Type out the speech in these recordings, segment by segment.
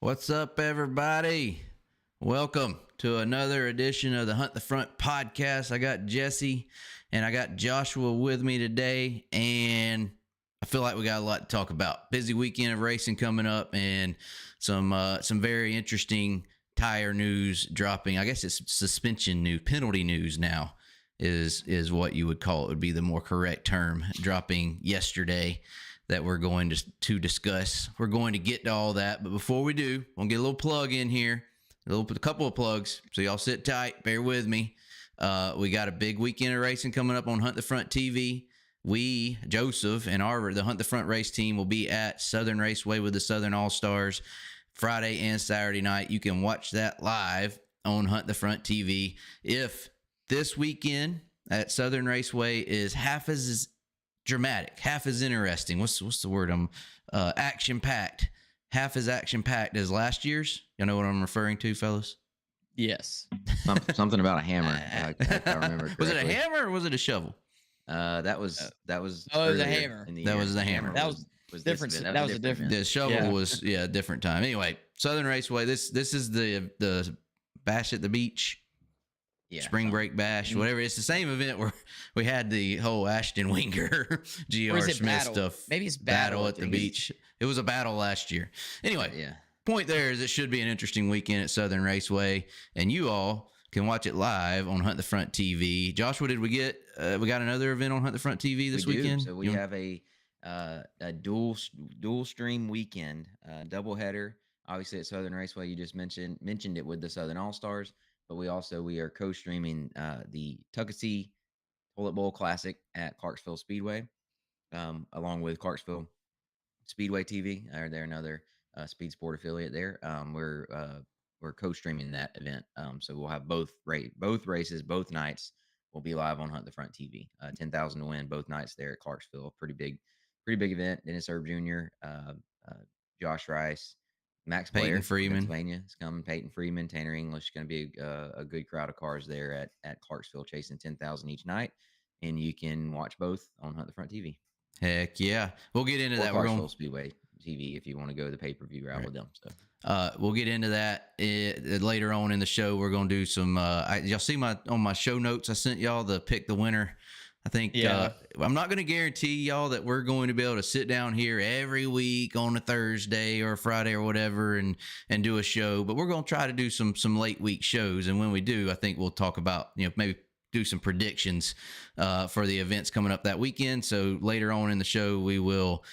What's up, everybody? Welcome to another edition of the Hunt the Front podcast. I got Jesse and I got Joshua with me today, and I feel like we got a lot to talk about. Busy weekend of racing coming up, and some very interesting tire news dropping. I guess it's suspension news, penalty news now is what you would call it, would be the more correct term, dropping yesterday that we're going to discuss. We're going to get to all that, but before we do, we'll get a little plug in here, a couple of plugs, so y'all sit tight, bear with me. We got a big weekend of racing coming up on Hunt the Front TV. We, Joseph, and the Hunt the Front race team will be at Southern Raceway with the Southern All-Stars Friday and Saturday night. You can watch that live on Hunt the Front TV. If this weekend at Southern Raceway is half as dramatic, half as interesting, what's the word, action-packed, half as action-packed as last year's, you know what I'm referring to, fellas? Yes. Something about a hammer. I remember correctly. Was it a hammer or was it a shovel? That was Oh, it was a hammer. That was the hammer. That was different. That was a different. The shovel was a different time. Anyway, Southern Raceway. This is the bash at the beach. Yeah, Spring Break Bash, whatever. It's the same event where we had the whole Ashton Winger, G.R. Smith battle? stuff. Maybe it's battle at the beach. It was a battle last year. Anyway, point there is it should be an interesting weekend at Southern Raceway, and you all can watch it live on Hunt the Front TV. Joshua, did we get we got another event on Hunt the Front TV this weekend? So we have a dual stream weekend, doubleheader. Obviously at Southern Raceway, you just mentioned it with the Southern All-Stars. But we are co-streaming the Tuckasee Toilet Bowl Classic at Clarksville Speedway, along with Clarksville Speedway TV. They're another speed sport affiliate there. We're co-streaming that event, so we'll have both races, both nights will be live on Hunt the Front TV. 10,000 to win both nights there at Clarksville. Pretty big event. Dennis Erb Jr., Josh Rice, Max Peyton Freeman, Pennsylvania is coming. Peyton Freeman, Tanner English, going to be a good crowd of cars there at Clarksville, chasing 10,000 each night, and you can watch both on Hunt the Front TV. Heck yeah, we'll get into that. We're going Speedway TV if you want to go the pay-per-view route with them. So we'll get into that later on in the show. We're going to do some. Y'all see on my show notes I sent y'all the pick the winner. I think I'm not going to guarantee y'all that we're going to be able to sit down here every week on a Thursday or a Friday or whatever and do a show, but we're going to try to do some late week shows. And when we do, I think we'll talk about, maybe do some predictions for the events coming up that weekend. So later on in the show, we will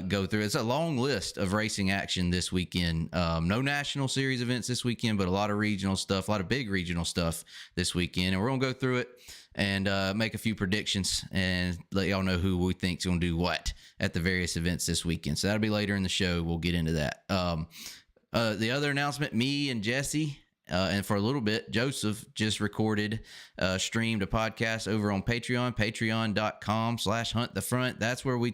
go through. It's a long list of racing action this weekend. No national series events this weekend, but a lot of regional stuff, a lot of big regional stuff this weekend. And we're going to go through it and make a few predictions and let y'all know who we think's going to do what at the various events this weekend. So that'll be later in the show. We'll get into that. The other announcement, me and Jesse, and for a little bit, Joseph just streamed a podcast over on Patreon, patreon.com/huntthefront. That's where we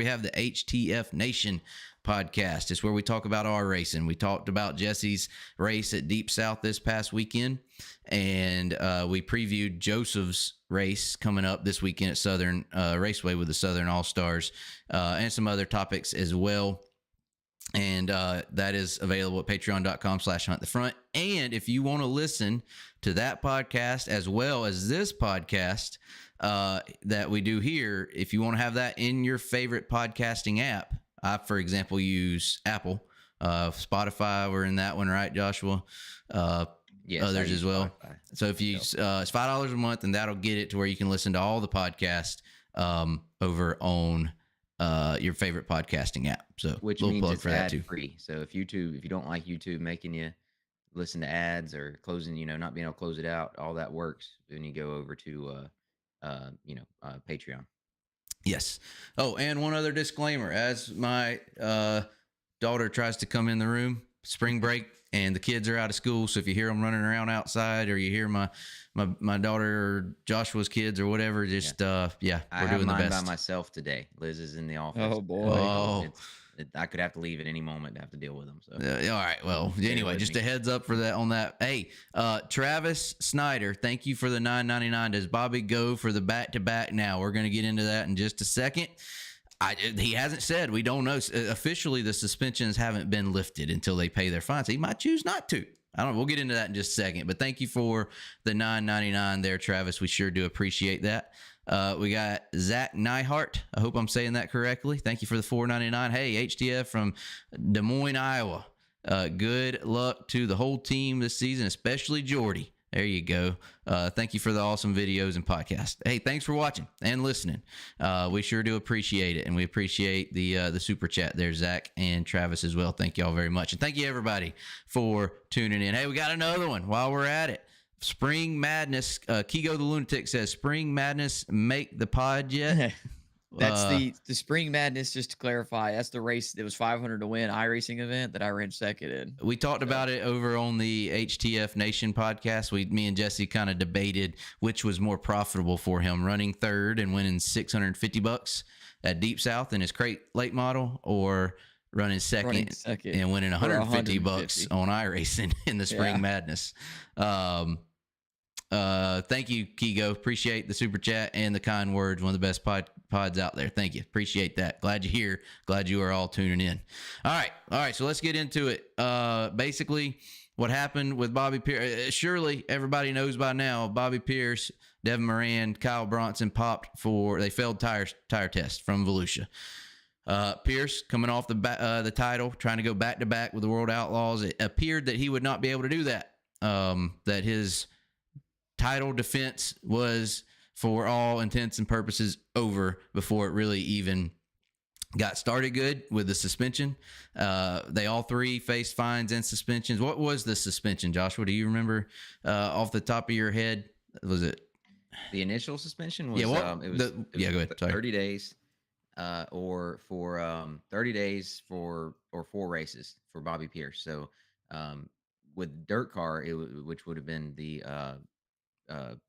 have the HTF Nation podcast. It's where we talk about our racing. We talked about Jesse's race at Deep South this past weekend, and we previewed Joseph's race coming up this weekend at Southern Raceway with the Southern All-Stars, and some other topics as well. And that is available at patreon.com/huntthefront. And if you want to listen to that podcast as well as this podcast that we do here, if you want to have that in your favorite podcasting app, I, for example, use Apple, Spotify. We're in that one, right, Joshua? Yes, others as well. Spotify. So if you it's $5 a month, and that'll get it to where you can listen to all the podcasts over on your favorite podcasting app. So which means it's ad free. So if you don't like YouTube making you listen to ads or closing, not being able to close it out, all that works. Then you go over to Patreon. Yes. Oh, and one other disclaimer: as my daughter tries to come in the room, spring break, and the kids are out of school. So if you hear them running around outside, or you hear my daughter or Joshua's kids or whatever, just we're doing the best. By myself today. Liz is in the office. Oh boy. I could have to leave at any moment to have to deal with them. So all right. Well, anyway, just a heads up for that on that. Hey, Travis Snyder, thank you for the $9.99. Does Bobby go for the back-to-back now? We're going to get into that in just a second. He hasn't said. We don't know. Officially, the suspensions haven't been lifted until they pay their fines. He might choose not to. I don't know. We'll get into that in just a second. But thank you for the $9.99 there, Travis. We sure do appreciate that. We got Zach Neihart. I hope I'm saying that correctly. Thank you for the $4.99. Hey, HTF from Des Moines, Iowa. Good luck to the whole team this season, especially Jordy. There you go. Thank you for the awesome videos and podcast. Hey, thanks for watching and listening. We sure do appreciate it, and we appreciate the super chat there, Zach and Travis as well. Thank y'all very much, and thank you everybody for tuning in. Hey, we got another one while we're at it. Spring Madness. Kigo the Lunatic says, "Spring Madness make the pod yet?" That's the Spring Madness, just to clarify. That's the race that was 500 to win iRacing event that I ran second in. We talked about it over on the HTF Nation podcast. Me and Jesse kind of debated which was more profitable for him, running third and winning $650 at Deep South in his crate late model, or running second and winning $150 on iRacing in the Spring Madness. Thank you, Kigo. Appreciate the super chat and the kind words. One of the best pods out there. Thank you. Appreciate that. Glad you're here. Glad you are all tuning in. All right. So let's get into it. Basically, what happened with Bobby Pierce. Surely everybody knows by now. Bobby Pierce, Devin Moran, Kyle Bronson they failed tire test from Volusia. Pierce coming off the title, trying to go back to back with the World Outlaws. It appeared that he would not be able to do that. That his title defense was, for all intents and purposes, over before it really even got started good with the suspension. They all three faced fines and suspensions. What was the suspension, Joshua? Do you remember off the top of your head? Was it the initial suspension? Was, go ahead. Sorry. 30 days, or for 30 days or 4 races for Bobby Pierce. So with DIRTcar, which would have been the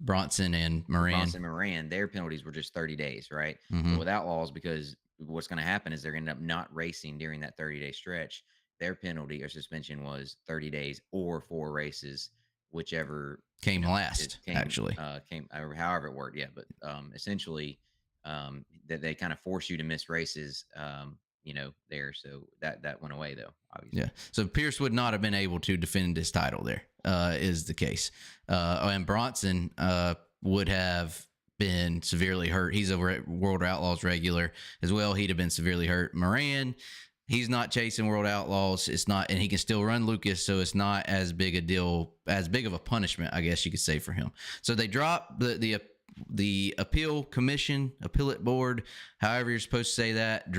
Bronson and Moran, their penalties were just 30 days, right? Mm-hmm. But with Outlaws, because what's going to happen is they're going to end up not racing during that 30-day stretch. Their penalty or suspension was 30 days or 4 races, whichever came last. Actually, came however it worked. Yeah, but essentially, that they kind of force you to miss races. There. So that went away though, obviously. Yeah. So Pierce would not have been able to defend his title there, is the case. And Bronson would have been severely hurt. He's a World Outlaws regular as well. He'd have been severely hurt. Moran, he's not chasing World Outlaws. It's not, and he can still run Lucas, so it's not as big a deal, as big of a punishment, I guess you could say, for him. So they dropped the appellate board, however you're supposed to say that,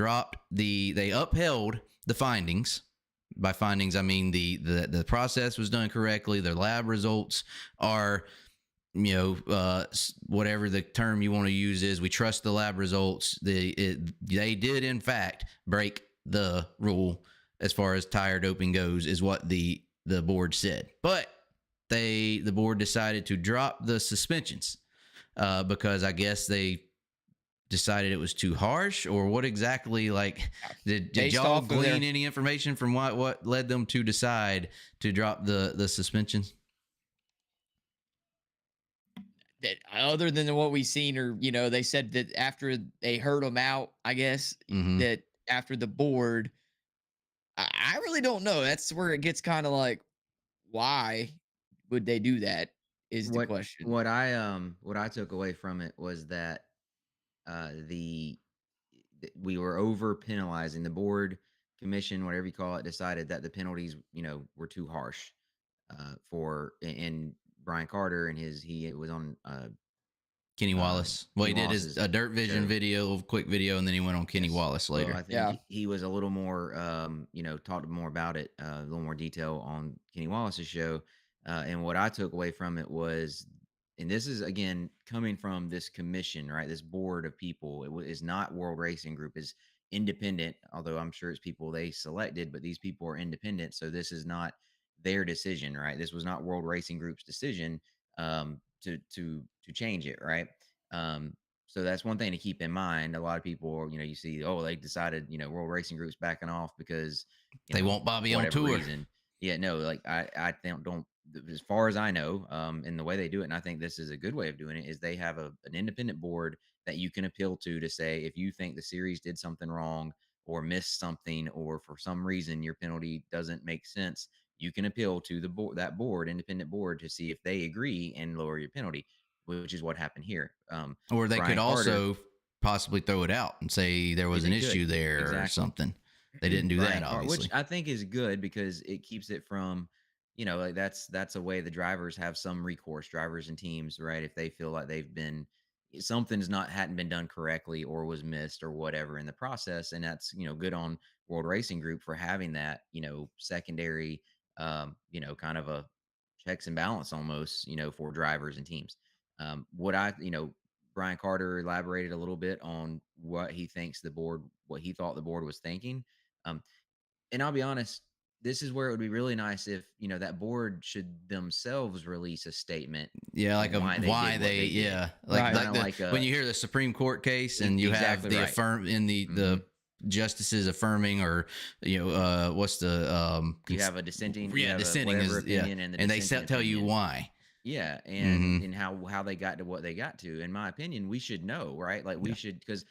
they upheld the findings. By findings, I mean the process was done correctly. Their lab results are, whatever the term you want to use is, we trust the lab results. They did in fact break the rule as far as tire doping goes, is what the board said. But the board decided to drop the suspensions. Because I guess they decided it was too harsh, or what exactly? Like, did y'all glean any information from what led them to decide to drop the suspensions? That other than what we've seen, or they said that after they heard them out, I guess that after the board, I really don't know. That's where it gets kind of like, why would they do that? Is the question. What I took away from it was that we were over penalizing. The board, commission, whatever you call it, decided that the penalties were too harsh and Brian Carter and he was on Kenny Wallace. Well, he did a Dirt Vision video, quick video, and then he went on Kenny Wallace later. So I think he was a little more talked more about it, a little more detail on Kenny Wallace's show. And what I took away from it was, and this is again coming from this commission, right? This board of people. It is not World Racing Group. Is independent, although I'm sure it's people they selected, but these people are independent. So this is not their decision, right? This was not World Racing Group's decision to change it, right? So that's one thing to keep in mind. A lot of people, you see, they decided, World Racing Group's backing off because they want Bobby on tour. Reason. Yeah, no, like I don't. As far as I know, in the way they do it, and I think this is a good way of doing it, is they have an independent board that you can appeal to say, if you think the series did something wrong or missed something, or for some reason your penalty doesn't make sense, you can appeal to the board, independent board, to see if they agree and lower your penalty, which is what happened here. Or they Brian could Carter, also possibly throw it out and say there was an issue there or something. They didn't do Brian that, Carter, obviously. which I think is good because it keeps it from, like that's a way the drivers have some recourse, drivers and teams, right? If they feel like they've been something's not hadn't been done correctly or was missed or whatever in the process, and that's good on World Racing Group for having that secondary, kind of a checks and balance almost, for drivers and teams. What I Brian Carter elaborated a little bit on what he thought the board was thinking. Um, and I'll be honest, this is where it would be really nice if that board should themselves release a statement. Yeah, like why they like Right. like when you hear the Supreme Court case and you have exactly the right. the justices affirming, or what's the you have a dissenting, dissenting is opinion, and they tell you why. Yeah, and how they got to what they got to. In my opinion, we should know, right? Like we should, because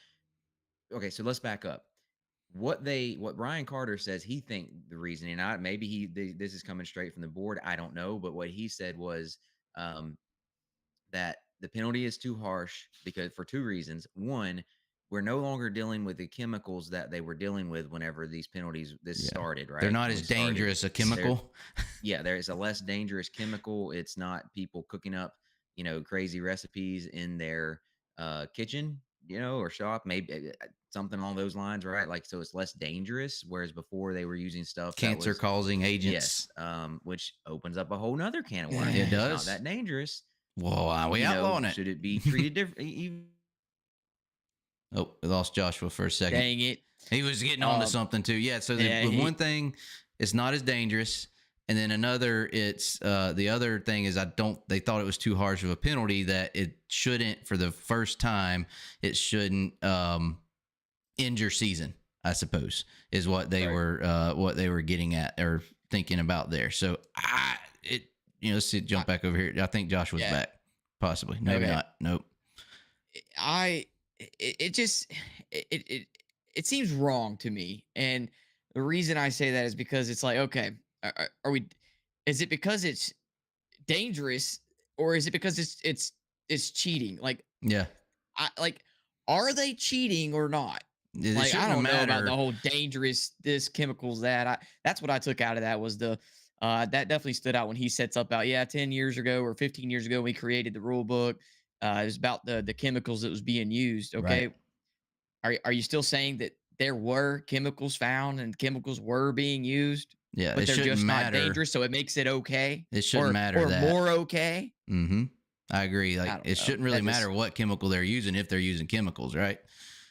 okay, so let's back up. What Brian Carter says he think the reasoning, this is coming straight from the board, I don't know, but what he said was that the penalty is too harsh because for two reasons. One, we're no longer dealing with the chemicals that they were dealing with whenever these penalties started, right? They're not as dangerous a chemical. There is a less dangerous chemical. It's not people cooking up, crazy recipes in their kitchen, or shop, maybe something along those lines, right? Like, so it's less dangerous. Whereas before they were using stuff Cancer causing agents. Yes, which opens up a whole nother can of worms. It does. It's not that dangerous. Whoa, we outlawing it. Should it be treated different? Oh, we lost Joshua for a second. Dang it. He was getting onto something too. Yeah. So one thing, it's not as dangerous. And then another, it's the other thing is they thought it was too harsh of a penalty, that it shouldn't, for the first time, it shouldn't end your season, I suppose, is what they were getting at or thinking about there. So let's see, jump back over here. I think Joshua's back. Possibly. Maybe not. Nope. It seems wrong to me. And the reason I say that is because it's like, okay, is it because it's dangerous, or is it because it's cheating? Like, yeah, are they cheating or not? Like, I don't know about the whole dangerous chemicals that's what I took out of that was that definitely stood out when he sets up about 10 years ago or 15 years ago when we created the rule book. It was about the chemicals that was being used. Okay. Right. Are you still saying that there were chemicals found and chemicals were being used? Yeah, but they're just not dangerous, so it makes it okay. It shouldn't matter, or more okay. I agree. Like, it shouldn't really matter what chemical they're using if they're using chemicals, right?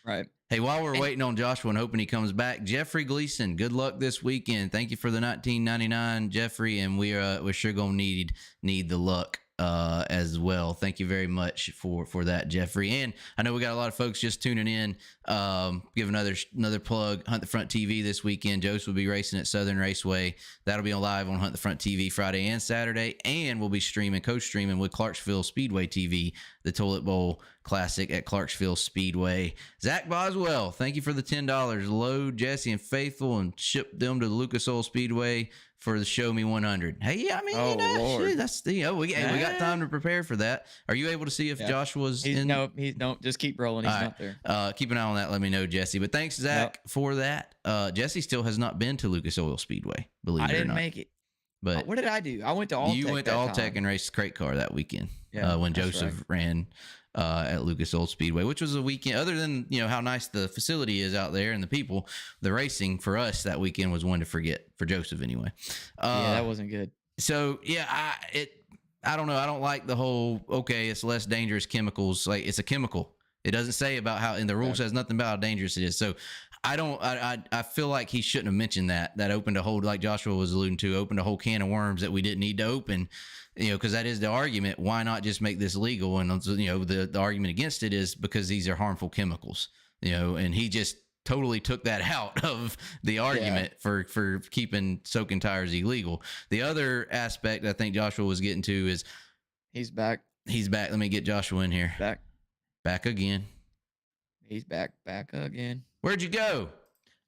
Right. Hey, while we're waiting on Joshua and hoping he comes back, Jeffrey Gleason, good luck this weekend. Thank you for the 1999, Jeffrey, and we're sure gonna need the luck as well. Thank you very much for that, Jeffrey. And I know we got a lot of folks just tuning in. Give another plug. Hunt the Front TV this weekend. Joseph will be racing at Southern Raceway. That'll be on live on Hunt the Front TV Friday and Saturday, and we'll be co-streaming with Clarksville Speedway TV, the Toilet Bowl Classic at Clarksville Speedway. Zach Boswell, thank you for the $10. Load Jesse and Faithful and ship them to the Lucas Oil Speedway for the Show Me 100. Hey, I mean, Lord. That's we got time to prepare for that. Are you able to see if Joshua's in? No, just keep rolling. He's not there. Keep an eye on that. Let me know, Jesse. But thanks, Zach, for that. Jesse still has not been to Lucas Oil Speedway. Believe it or not, I didn't make it. But what did I do? I went to Alltech. You went to Alltech and raced crate car that weekend. When Joseph ran at Lucas Oil Speedway, which was a weekend. Other than how nice the facility is out there and the people, the racing for us that weekend was one to forget, for Joseph anyway. That wasn't good. So I don't know. I don't like the whole it's less dangerous chemicals. Like, it's a chemical. It doesn't say about how, and the rule says nothing about how dangerous it is. So I feel like he shouldn't have mentioned that. That opened a whole, like Joshua was alluding to, opened a whole can of worms that we didn't need to open. Because that is the argument. Why not just make this legal? And the argument against it is because these are harmful chemicals. And he just totally took that out of the argument for keeping soaking tires illegal. The other aspect I think Joshua was getting to is he's back. Let me get Joshua in here. Back again. He's back again. Where'd you go?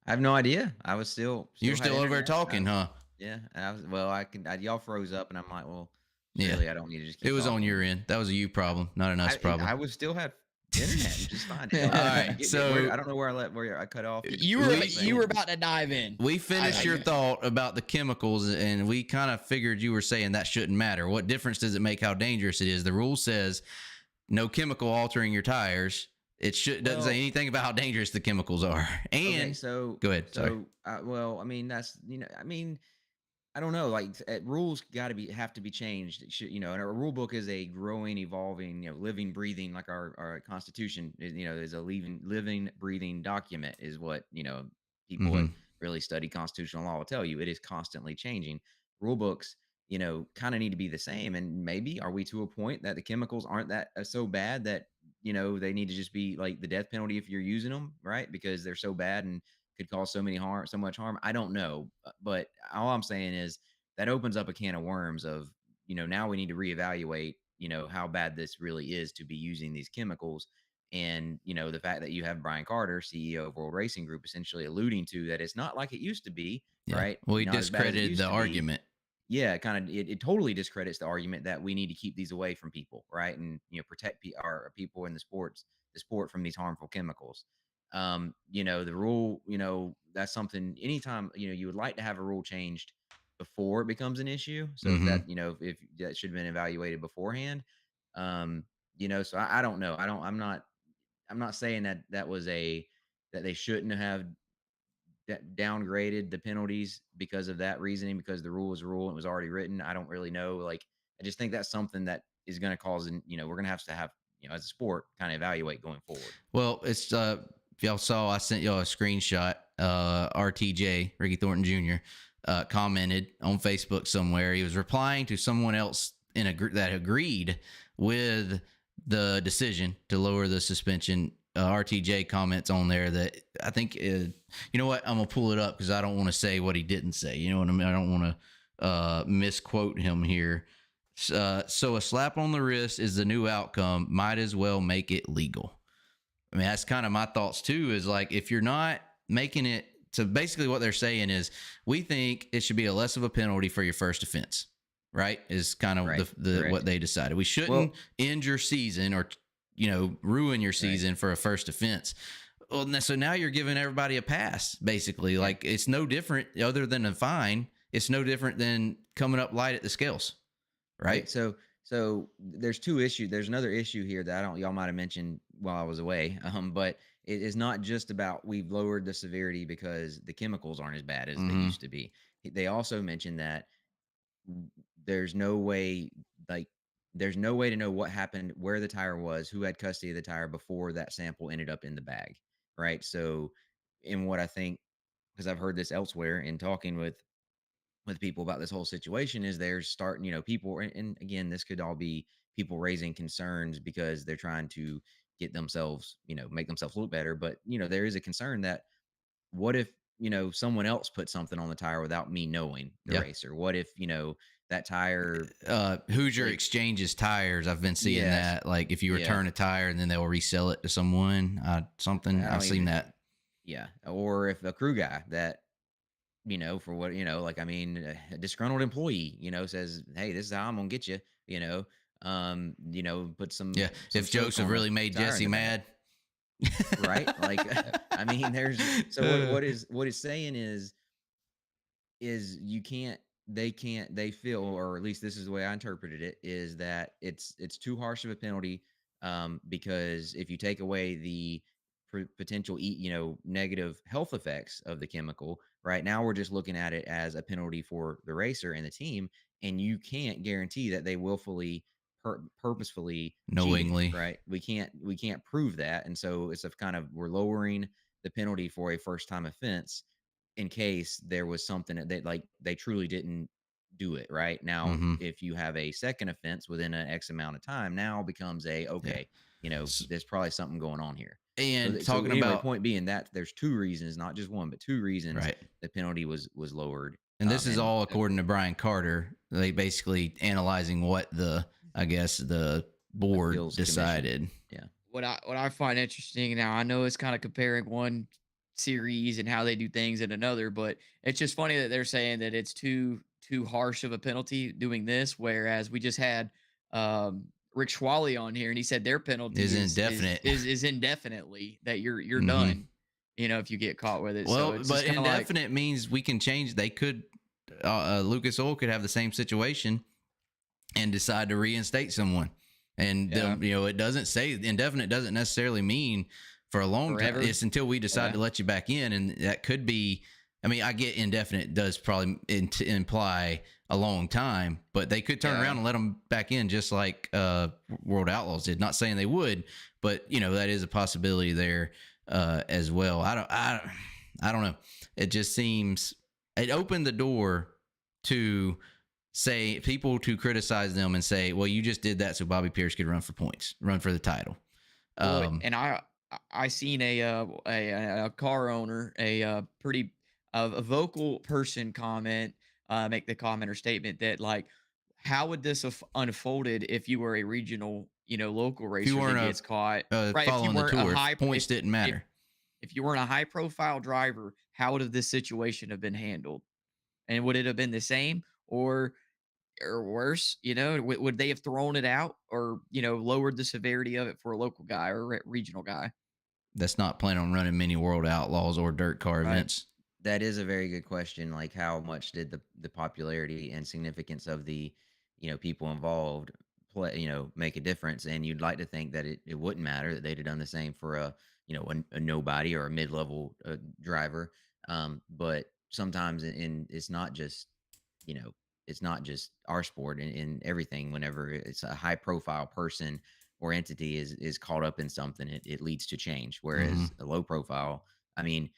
I have no idea. I was You're had still over there internet. talking, huh? Yeah. I was, well, y'all froze up, and I'm like, well, Yeah. surely I don't need to just keep It was on talking. your end. That was a you problem, not an us problem. I was still had internet, just fine. All right, so I don't know where I cut off. You were about to dive in. We finished your thought about the chemicals, and we kind of figured you were saying that shouldn't matter. What difference does it make how dangerous it is? The rule says no chemical altering your tires. It doesn't say anything about how dangerous the chemicals are. And okay, so go ahead. Sorry. Well, I mean, that's I don't know. Like rules have to be changed. It should, and our rule book is a growing, evolving, living, breathing, like our Constitution. Is a living, breathing document. Is what people that really study constitutional law will tell you. It is constantly changing. Rule books, kind of need to be the same. And maybe are we to a point that the chemicals aren't that so bad that they need to just be like the death penalty if you're using them, right? Because they're so bad and could cause so much harm. I don't know, but all I'm saying is that opens up a can of worms of, now we need to reevaluate, how bad this really is to be using these chemicals. And, the fact that you have Brian Carter, CEO of World Racing Group, essentially alluding to that it's not like it used to be, right? Well, he discredited the argument. Yeah, it totally discredits the argument that we need to keep these away from people, right? And, protect our people in the sport from these harmful chemicals. The rule, that's something anytime, you would like to have a rule changed before it becomes an issue. So that, if that should have been evaluated beforehand. So I don't know. I'm not saying that was that they shouldn't have downgraded the penalties because of that reasoning, because the rule is a rule and it was already written. I don't really know. Like, I just think that's something that is going to cause, we're going to have, as a sport, kind of evaluate going forward. Well, it's, if y'all saw, I sent y'all a screenshot. RTJ, Ricky Thornton Jr., commented on Facebook somewhere. He was replying to someone else in a group that agreed with the decision to lower the suspension. RTJ comments on there that I think, you know what? I'm going to pull it up because I don't want to say what he didn't say. You know what I mean? I don't want to misquote him here. So a slap on the wrist is the new outcome. Might as well make it legal. I mean, that's kind of my thoughts too, is like, if you're not making it, so basically what they're saying is we think it should be a less of a penalty for your first offense, right? Is kind of what they decided. We shouldn't end your season or, ruin your season for a first offense. Well, so now you're giving everybody a pass, basically. Like, it's no different other than a fine. It's no different than coming up light at the scales, right? So there's two issues. There's another issue here that y'all might have mentioned while I was away. But it is not just about we've lowered the severity because the chemicals aren't as bad as they used to be. They also mentioned that there's no way to know what happened, where the tire was, who had custody of the tire before that sample ended up in the bag, right? So, in what I think, because I've heard this elsewhere in talking with people about this whole situation, is there's starting, people, and again, this could all be people raising concerns because they're trying to get themselves, make themselves look better. But, there is a concern that what if, someone else put something on the tire without me knowing, the racer? What if, that tire, Hoosier exchanges tires. I've been seeing that. Like, if you return a tire and then they'll resell it to someone, I've seen that. Yeah. Or if a crew guy that, for what, a disgruntled employee, says, hey, this is how I'm going to get you, put some. Yeah. If Joseph really made Jesse mad. Right. Like, I mean, what it's saying is they feel, or at least this is the way I interpreted it, is that it's too harsh of a penalty, because if you take away the potential negative health effects of the chemical, right now we're just looking at it as a penalty for the racer and the team, and you can't guarantee that they willfully purposefully knowingly cheated, right? We can't prove that, and so it's we're lowering the penalty for a first time offense in case there was something that they truly didn't do it right. Now if you have a second offense within an X amount of time, now becomes there's probably something going on here. And about point being that there's two reasons, not just one, but two reasons the penalty was lowered. And this is all according to Brian Carter. They basically analyzing what the board decided. Yeah. what I find interesting now, I know it's kind of comparing one series and how they do things in another, but it's just funny that they're saying that it's too harsh of a penalty doing this, whereas we just had Rick Schwally on here and he said their penalty Is is indefinite. is is indefinitely that you're Hmm. done, if you get caught with it. So Well, it's just but kind of like, indefinite means we can change. They could, Lucas Oil could have the same situation and decide to reinstate someone. And yeah, it doesn't say indefinite doesn't necessarily mean for a long time. forever. It's until we decide Yeah, to let you back in, and that could be. I mean, I get indefinite does probably imply a long time, but they could turn yeah. around and let them back in, just like World Outlaws did. Not saying they would, but that is a possibility there as well. I don't know. It just seems it opened the door to say people to criticize them and say, well, you just did that so Bobby Pierce could run for points, run for the title. Well, and I seen a car owner, pretty a vocal person comment, make the comment or statement that like, how would this have unfolded if you were a regional, local If you racer that weren't gets caught, right? If you following the weren't a tour, high, points didn't if matter. if you weren't a high profile driver, how would have this situation have been handled? And would it have been the same or worse? Would they have thrown it out or lowered the severity of it for a local guy or a regional guy? That's not planning on running many World Outlaws or dirt car Right. events. That is a very good question. Like, how much did the popularity and significance of the, people involved play, make a difference? And you'd like to think that it wouldn't matter that they'd have done the same for a nobody or a mid level driver. But sometimes it's not just, you know, it's not just our sport in everything. Whenever it's a high profile person or entity is caught up in something, it leads to change. Mm-hmm. Whereas a low profile, I mean,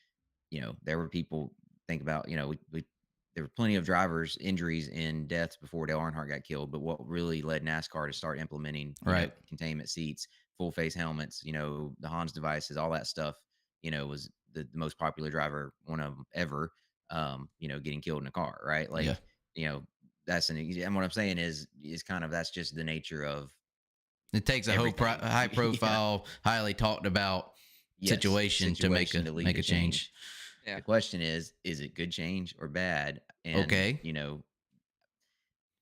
there were people think about, there were plenty of drivers injuries and deaths before Dale Earnhardt got killed. But what really led NASCAR to start implementing, Right. containment seats, full face helmets, the Hans devices, all that stuff, was the most popular driver, one of them ever, getting killed in a car, right? Yeah. Like, you know, and what I'm saying is kind of that's just the nature of It takes a everything. high Yeah. profile, highly talked about Yes, situation to situation to lead make to a change. change. Yeah. The question is it good change or bad? And, Okay.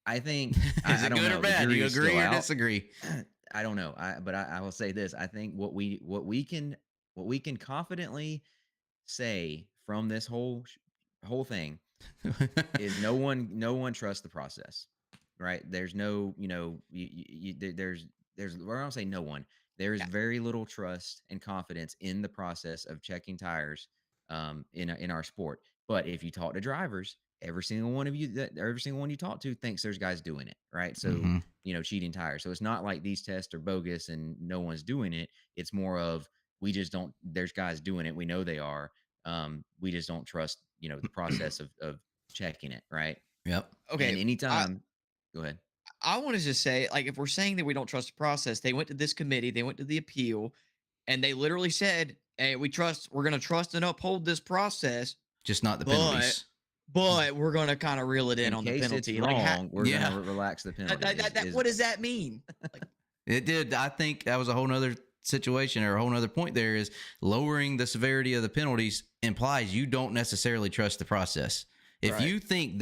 I think Is I it don't good or know. The bad? Do jury you is still agree or out. disagree? I don't know. But I will say this. I think what we can confidently say from this whole thing is no one trusts the process, right? There's no, there's well, I don't say no one. There is Yeah. very little trust and confidence in the process of checking tires, in our sport. But if you talk to drivers, every single one you talk to thinks there's guys doing it, right? So, Mm-hmm. cheating tires. So it's not like these tests are bogus and no one's doing it. It's more of we just don't. There's guys doing it. We know they are. We just don't trust, the process of checking it, right? Yep. And Okay. I anytime go ahead. I want to just say, like, if we're saying that we don't trust the process, they went to this committee, they went to the appeal, and they literally said, "Hey, we're going to trust and uphold this process, Just not the but penalties. we're going to kind of reel it in In on the case it's penalty." Like, wrong, we're gonna Yeah. relax the penalty. Is what does that mean? Like, It did. I think that was a whole nother situation or a whole nother point there is lowering the severity of the penalties implies you don't necessarily trust the process. If right. you think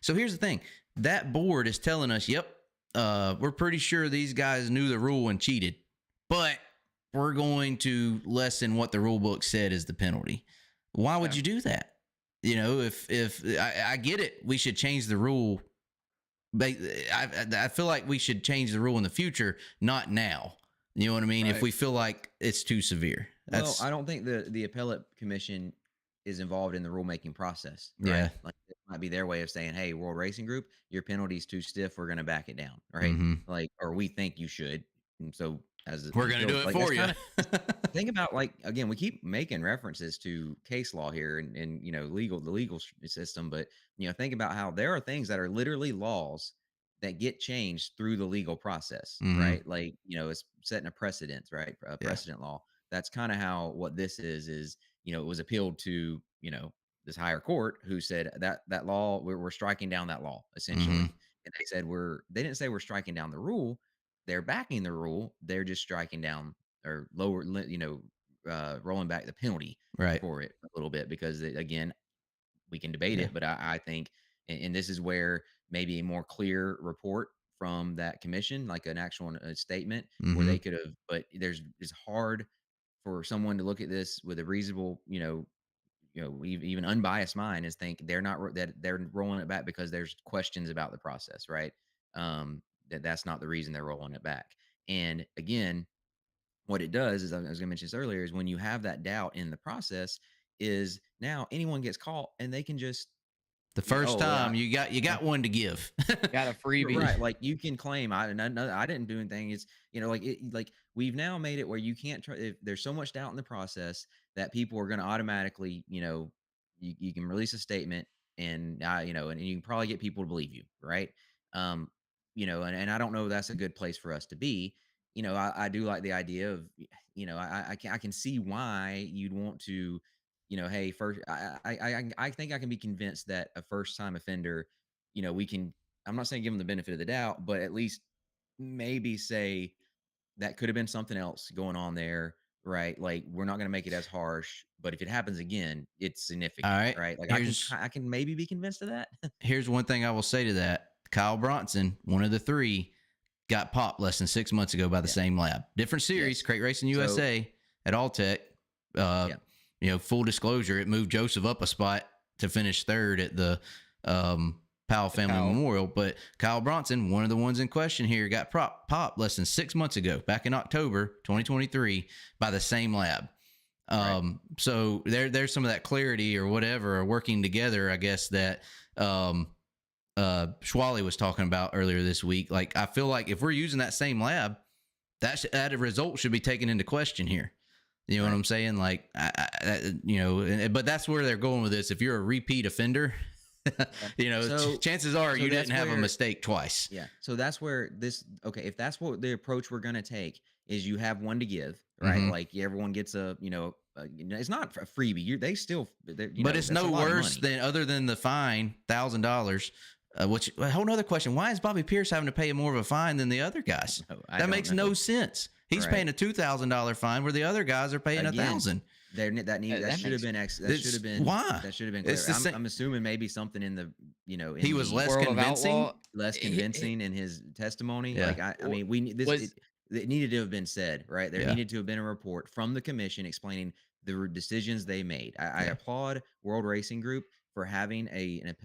so here's the thing, that board is telling us, yep, we're pretty sure these guys knew the rule and cheated, but we're going to lessen what the rule book said is the penalty. Why would Yeah. you do that? If I get it, we should change the rule. I feel like we should change the rule in the future, not now. You know what I mean? If Right. we feel like it's too severe, Well, I don't think the appellate commission is involved in the rulemaking process, right? yeah. Like it might be their way of saying, "Hey, World Racing Group, your penalty's too stiff. We're going to back it down," right? Mm-hmm. Like, or we think you should. And so, as We're an gonna do appeal, it like that's for you. kind of think about like again, we keep making references to case law here and the legal system, but think about how there are things that are literally laws that get changed through the legal process, Mm-hmm. right? Like it's setting a precedent, right? A Yeah. precedent law. That's kind of how what this is it was appealed to this higher court who said that law we're striking down that law Mm-hmm. essentially, and they said they didn't say we're striking down the rule, they're backing the rule, they're just striking down or lower, rolling back the penalty Right. for it a little bit because again, we can debate it, but I think, and this is where maybe a more clear report from that commission, like an actual statement where Mm-hmm. they could have, but it's hard for someone to look at this with a reasonable, even unbiased mind is think they're not that they're rolling it back because there's questions about the process, right? That's not the reason they're rolling it back. And again, what it does is, I was going to mention this earlier, is when you have that doubt in the process, is now anyone gets caught and they can just, The first oh, time you got one to give. Got a freebie. right, like you can claim I didn't do anything. It's like we've now made it where you can't try if there's so much doubt in the process that people are going to automatically, you can release a statement and and you can probably get people to believe you, right? Um, and I don't know that's a good place for us to be. I do like the idea of, I can see why you'd want to, hey, first, I think I can be convinced that a first time offender, we can, I'm not saying give them the benefit of the doubt, but at least maybe say that could have been something else going on there, right? Like we're not going to make it as harsh, but if it happens again, it's All significant, right. right? Like Here's I can maybe be convinced of that. here's one thing I will say to that. Kyle Bronson, one of the three, got popped less than 6 months ago by the Yeah. same lab. Different series, Yes. Crate Racing So- USA at Alltech. Full disclosure, it moved Joseph up a spot to finish third at the Powell Family Powell. Memorial. But Kyle Bronson, one of the ones in question here, got popped less than 6 months ago, back in October 2023, by the same lab. Right. So there's some of that clarity or whatever, or working together, I guess, that Schwally was talking about earlier this week. Like, I feel like if we're using that same lab, that result should be taken into question here. You know what I'm saying? Like, but that's where they're going with this. If you're a repeat offender, chances are you didn't have a mistake twice. Yeah. So that's where if that's what the approach we're going to take is you have one to give, right? Mhm. Like everyone gets it's not a freebie. But it's no worse than other than the fine, $1,000. Which a whole nother question: why is Bobby Pierce having to pay more of a fine than the other guys? That makes no sense. He's paying a $2,000 fine, where the other guys are paying $1,000. That should have been why that should have been clear. I'm assuming maybe something in the he was less convincing, in his testimony. Yeah. Like I mean, it needed to have been said, right? There needed to have been a report from the commission explaining the decisions they made. I applaud World Racing Group for having an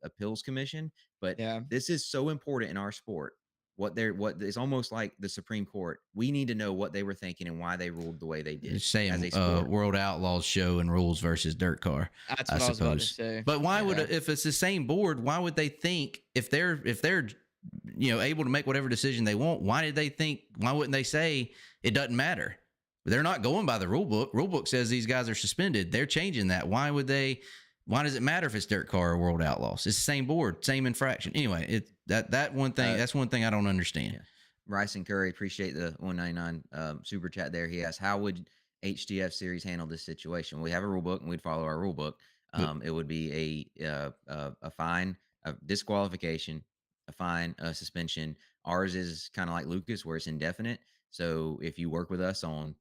appeals commission, but this is so important in our sport. What it's almost like the Supreme Court. We need to know what they were thinking and why they ruled the way they did. Just saying, World Outlaws show and rules versus DIRTcar. That's what I was about to say. But why would, if it's the same board, why would they think if they're able to make whatever decision they want? Why wouldn't they say it doesn't matter? They're not going by the rule book. Rule book says these guys are suspended. They're changing that. Why does it matter if it's DIRTcar or World Outlaws? It's the same board, same infraction. Anyway, that's one thing I don't understand. Yeah. Bryson Curry, appreciate the 199 super chat there. He asked, how would HTF series handle this situation? We have a rule book and we'd follow our rule book. It would be a fine, a disqualification, a fine, a suspension. Ours is kind of like Lucas, where it's indefinite. So if you work with us on,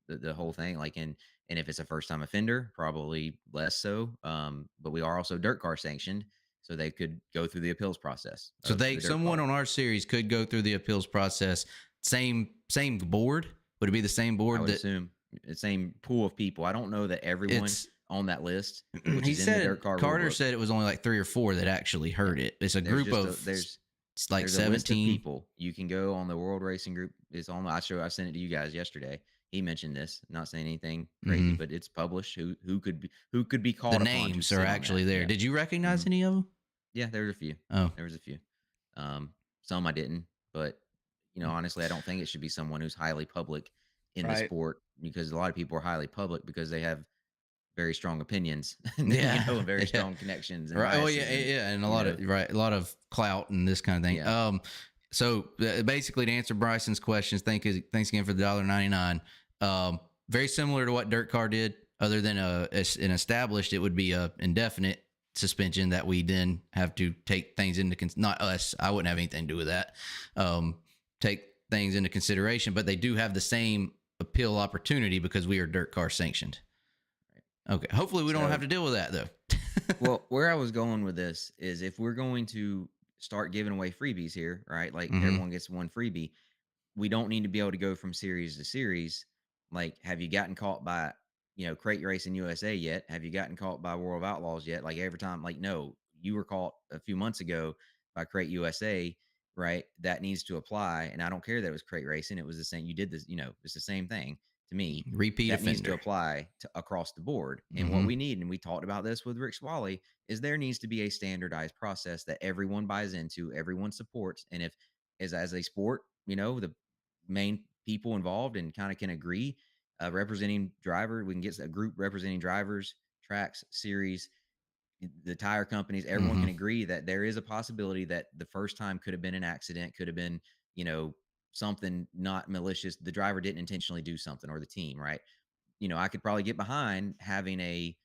the whole thing, like and if it's a first time offender, probably less so. But we are also DIRTcar sanctioned, so they could go through the appeals process. So someone on our series could go through the appeals process. Same board? Would it be the same board? I would assume the same pool of people. I don't know that everyone's on that list. He said Carter said it was only like 3 or 4 that actually heard it. It's a group of there's 17 a list of people. You can go on the World Racing Group. It's on. I sent it to you guys yesterday. He mentioned this. Not saying anything crazy, but it's published. Who could be called? The names are actually there. Yeah. Did you recognize any of them? Yeah, there was a few. Oh, there was a few. Some I didn't, but honestly, I don't think it should be someone who's highly public in the sport, because a lot of people are highly public because they have very strong opinions, and very strong connections. And right. Oh yeah, and a lot of clout and this kind of thing. Yeah. So basically, to answer Bryson's questions, thanks again for the $1.99. Very similar to what DIRTcar did, other than an established, it would be a indefinite suspension that we then have to take things into not us. I wouldn't have anything to do with that. Take things into consideration, but they do have the same appeal opportunity because we are DIRTcar sanctioned. Okay. Hopefully we don't have to deal with that though. Well, where I was going with this is if we're going to start giving away freebies here, right? Like everyone gets one freebie. We don't need to be able to go from series to series. Like, have you gotten caught by, Crate Racing USA yet? Have you gotten caught by World of Outlaws yet? Like every time, like, no, you were caught a few months ago by Crate USA, right? That needs to apply. And I don't care that it was Crate Racing. It was the same. You did this, it's the same thing to me. Repeat that offender. Needs to apply to across the board. And what we need, and we talked about this with Rick Swally, is there needs to be a standardized process that everyone buys into, everyone supports. And if as a sport, the main people involved and kind of can agree, representing driver, we can get a group representing drivers, tracks, series, the tire companies, everyone can agree that there is a possibility that the first time could have been an accident, could have been, something not malicious. The driver didn't intentionally do something, or the team, right? I could probably get behind having a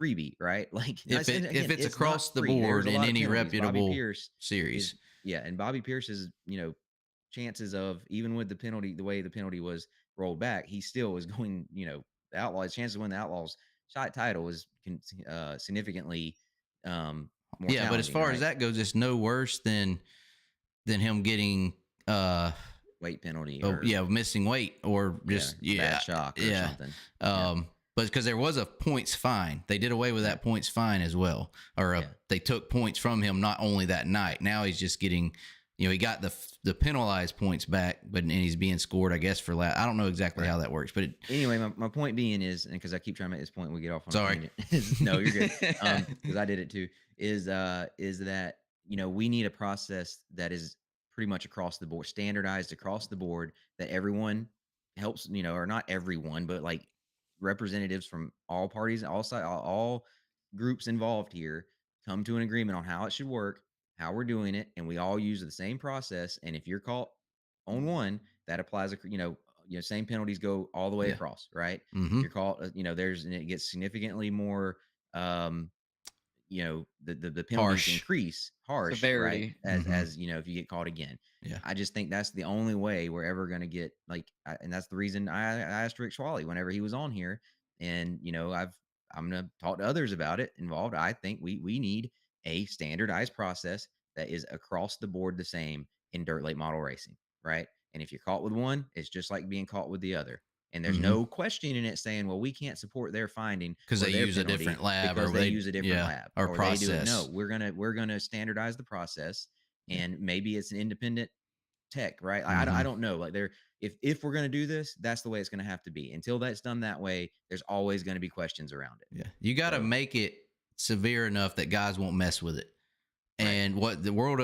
freebie, right? Like if it's across the board in any reputable series. And Bobby Pierce is, chances of, even with the penalty, the way the penalty was rolled back, he still is going, the Outlaws, chances of winning the Outlaws title is significantly more yeah, but as far as that goes, it's no worse than him getting weight penalty, missing weight, or just bad shock or something. But because there was a points fine, they did away with that points fine as well, or they took points from him not only that night. Now he's just getting, he got the penalized points back, and he's being scored, I guess, for that. I don't know exactly how that works, but anyway, my point being is, and because I keep trying to make this point, we get off on sorry. No, you're good. Because I did it too. Is that we need a process that is pretty much across the board, standardized across the board, that everyone helps, or not everyone, but like representatives from all parties, all groups involved here come to an agreement on how it should work, how we're doing it, and we all use the same process. And if you're caught on one, that applies, same penalties go all the way across, right? If you're caught, and it gets significantly more, the penalties increase harsh, severity, right? As if you get caught again. I just think that's the only way we're ever going to get, and that's the reason I asked Rick Swally whenever he was on here, and I'm going to talk to others about it involved. I think we need a standardized process that is across the board the same in dirt late model racing, right? And if you're caught with one, it's just like being caught with the other. And there's no question in it saying, well, we can't support their finding because they use a different lab, or they use a different lab or process. They do it. No, we're gonna standardize the process, and maybe it's an independent tech, right? I don't know. Like if we're gonna do this, that's the way it's gonna have to be. Until that's done that way, there's always gonna be questions around it. Yeah, you got to make it severe enough that guys won't mess with it. And what the world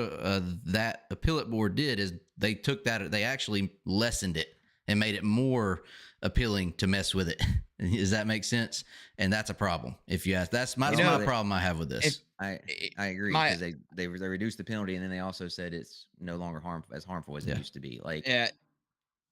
that appellate board did is they took that, they actually lessened it and made it more appealing to mess with it. Does that make sense? And that's a problem. If you ask, that's my problem I have with this. I agree, because they reduced the penalty, and then they also said it's no longer harmful as it used to be. Like,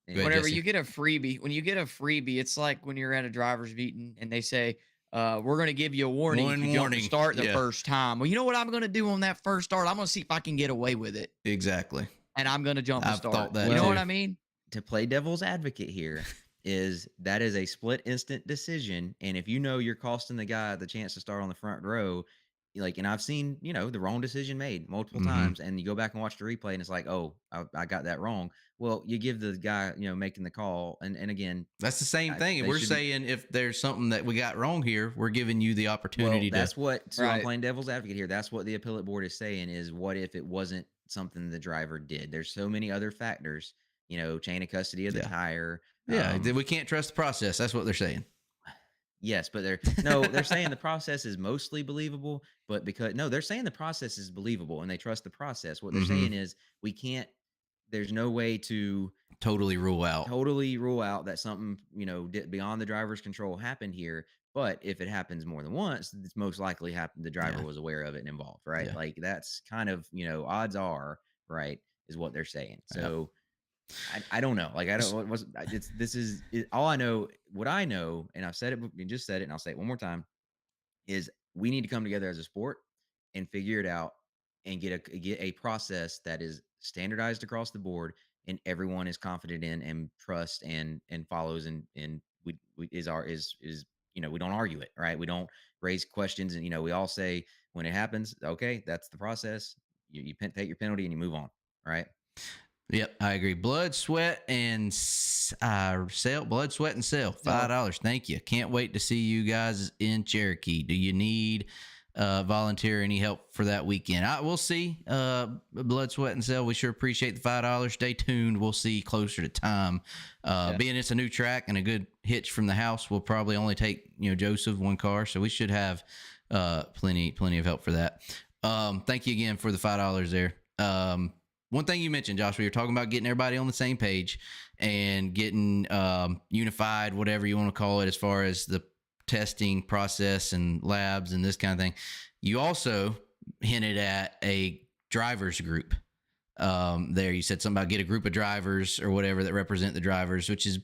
whenever you get a freebie, it's like when you're at a driver's meeting and they say, we're going to give you a warning if you don't start the first time. Well, you know what I'm going to do on that first start? I'm going to see if I can get away with it. Exactly. And I'm going to jump the start. Thought that you know what I mean? To play devil's advocate here, is a split instant decision. And if you're costing the guy the chance to start on the front row, and I've seen, the wrong decision made multiple times, and you go back and watch the replay and it's like, oh, I got that wrong. Well, you give the guy, making the call. And again, that's the same thing. We're saying if there's something that we got wrong here, we're giving you the opportunity I'm playing devil's advocate here. That's what the appellate board is saying, is what if it wasn't something the driver did? There's so many other factors, chain of custody of the tire. We can't trust the process. That's what they're saying. Yes, but they're saying the process is mostly believable, but they're saying the process is believable and they trust the process. What they're saying is there's no way to totally rule out that something, beyond the driver's control happened here. But if it happens more than once, it's most likely happened. The driver was aware of it and involved, right? Yeah. Like that's kind of, odds are, right, is what they're saying. So I don't know. Like, I don't, all I know, what I know, and I've said it, you just said it, and I'll say it one more time, is we need to come together as a sport and figure it out and get a process that is standardized across the board and everyone is confident in and trust and follows, and we is we don't argue it, right? We don't raise questions, and we all say when it happens, okay, that's the process. You take your penalty and you move on, right? Yep, I agree. Blood, sweat, and sale. Blood, sweat, and sale. $5. Thank you. Can't wait to see you guys in Cherokee. Do you need volunteer any help for that weekend? We'll see. Blood, sweat, and sale. We sure appreciate the $5. Stay tuned. We'll see closer to time. Being it's a new track and a good hitch from the house, we'll probably only take Joseph one car, so we should have plenty of help for that. Thank you again for the $5 there. One thing you mentioned, Joshua, you're talking about getting everybody on the same page and getting unified, whatever you want to call it, as far as the testing process and labs and this kind of thing. You also hinted at a drivers group there. You said something about get a group of drivers or whatever that represent the drivers, which is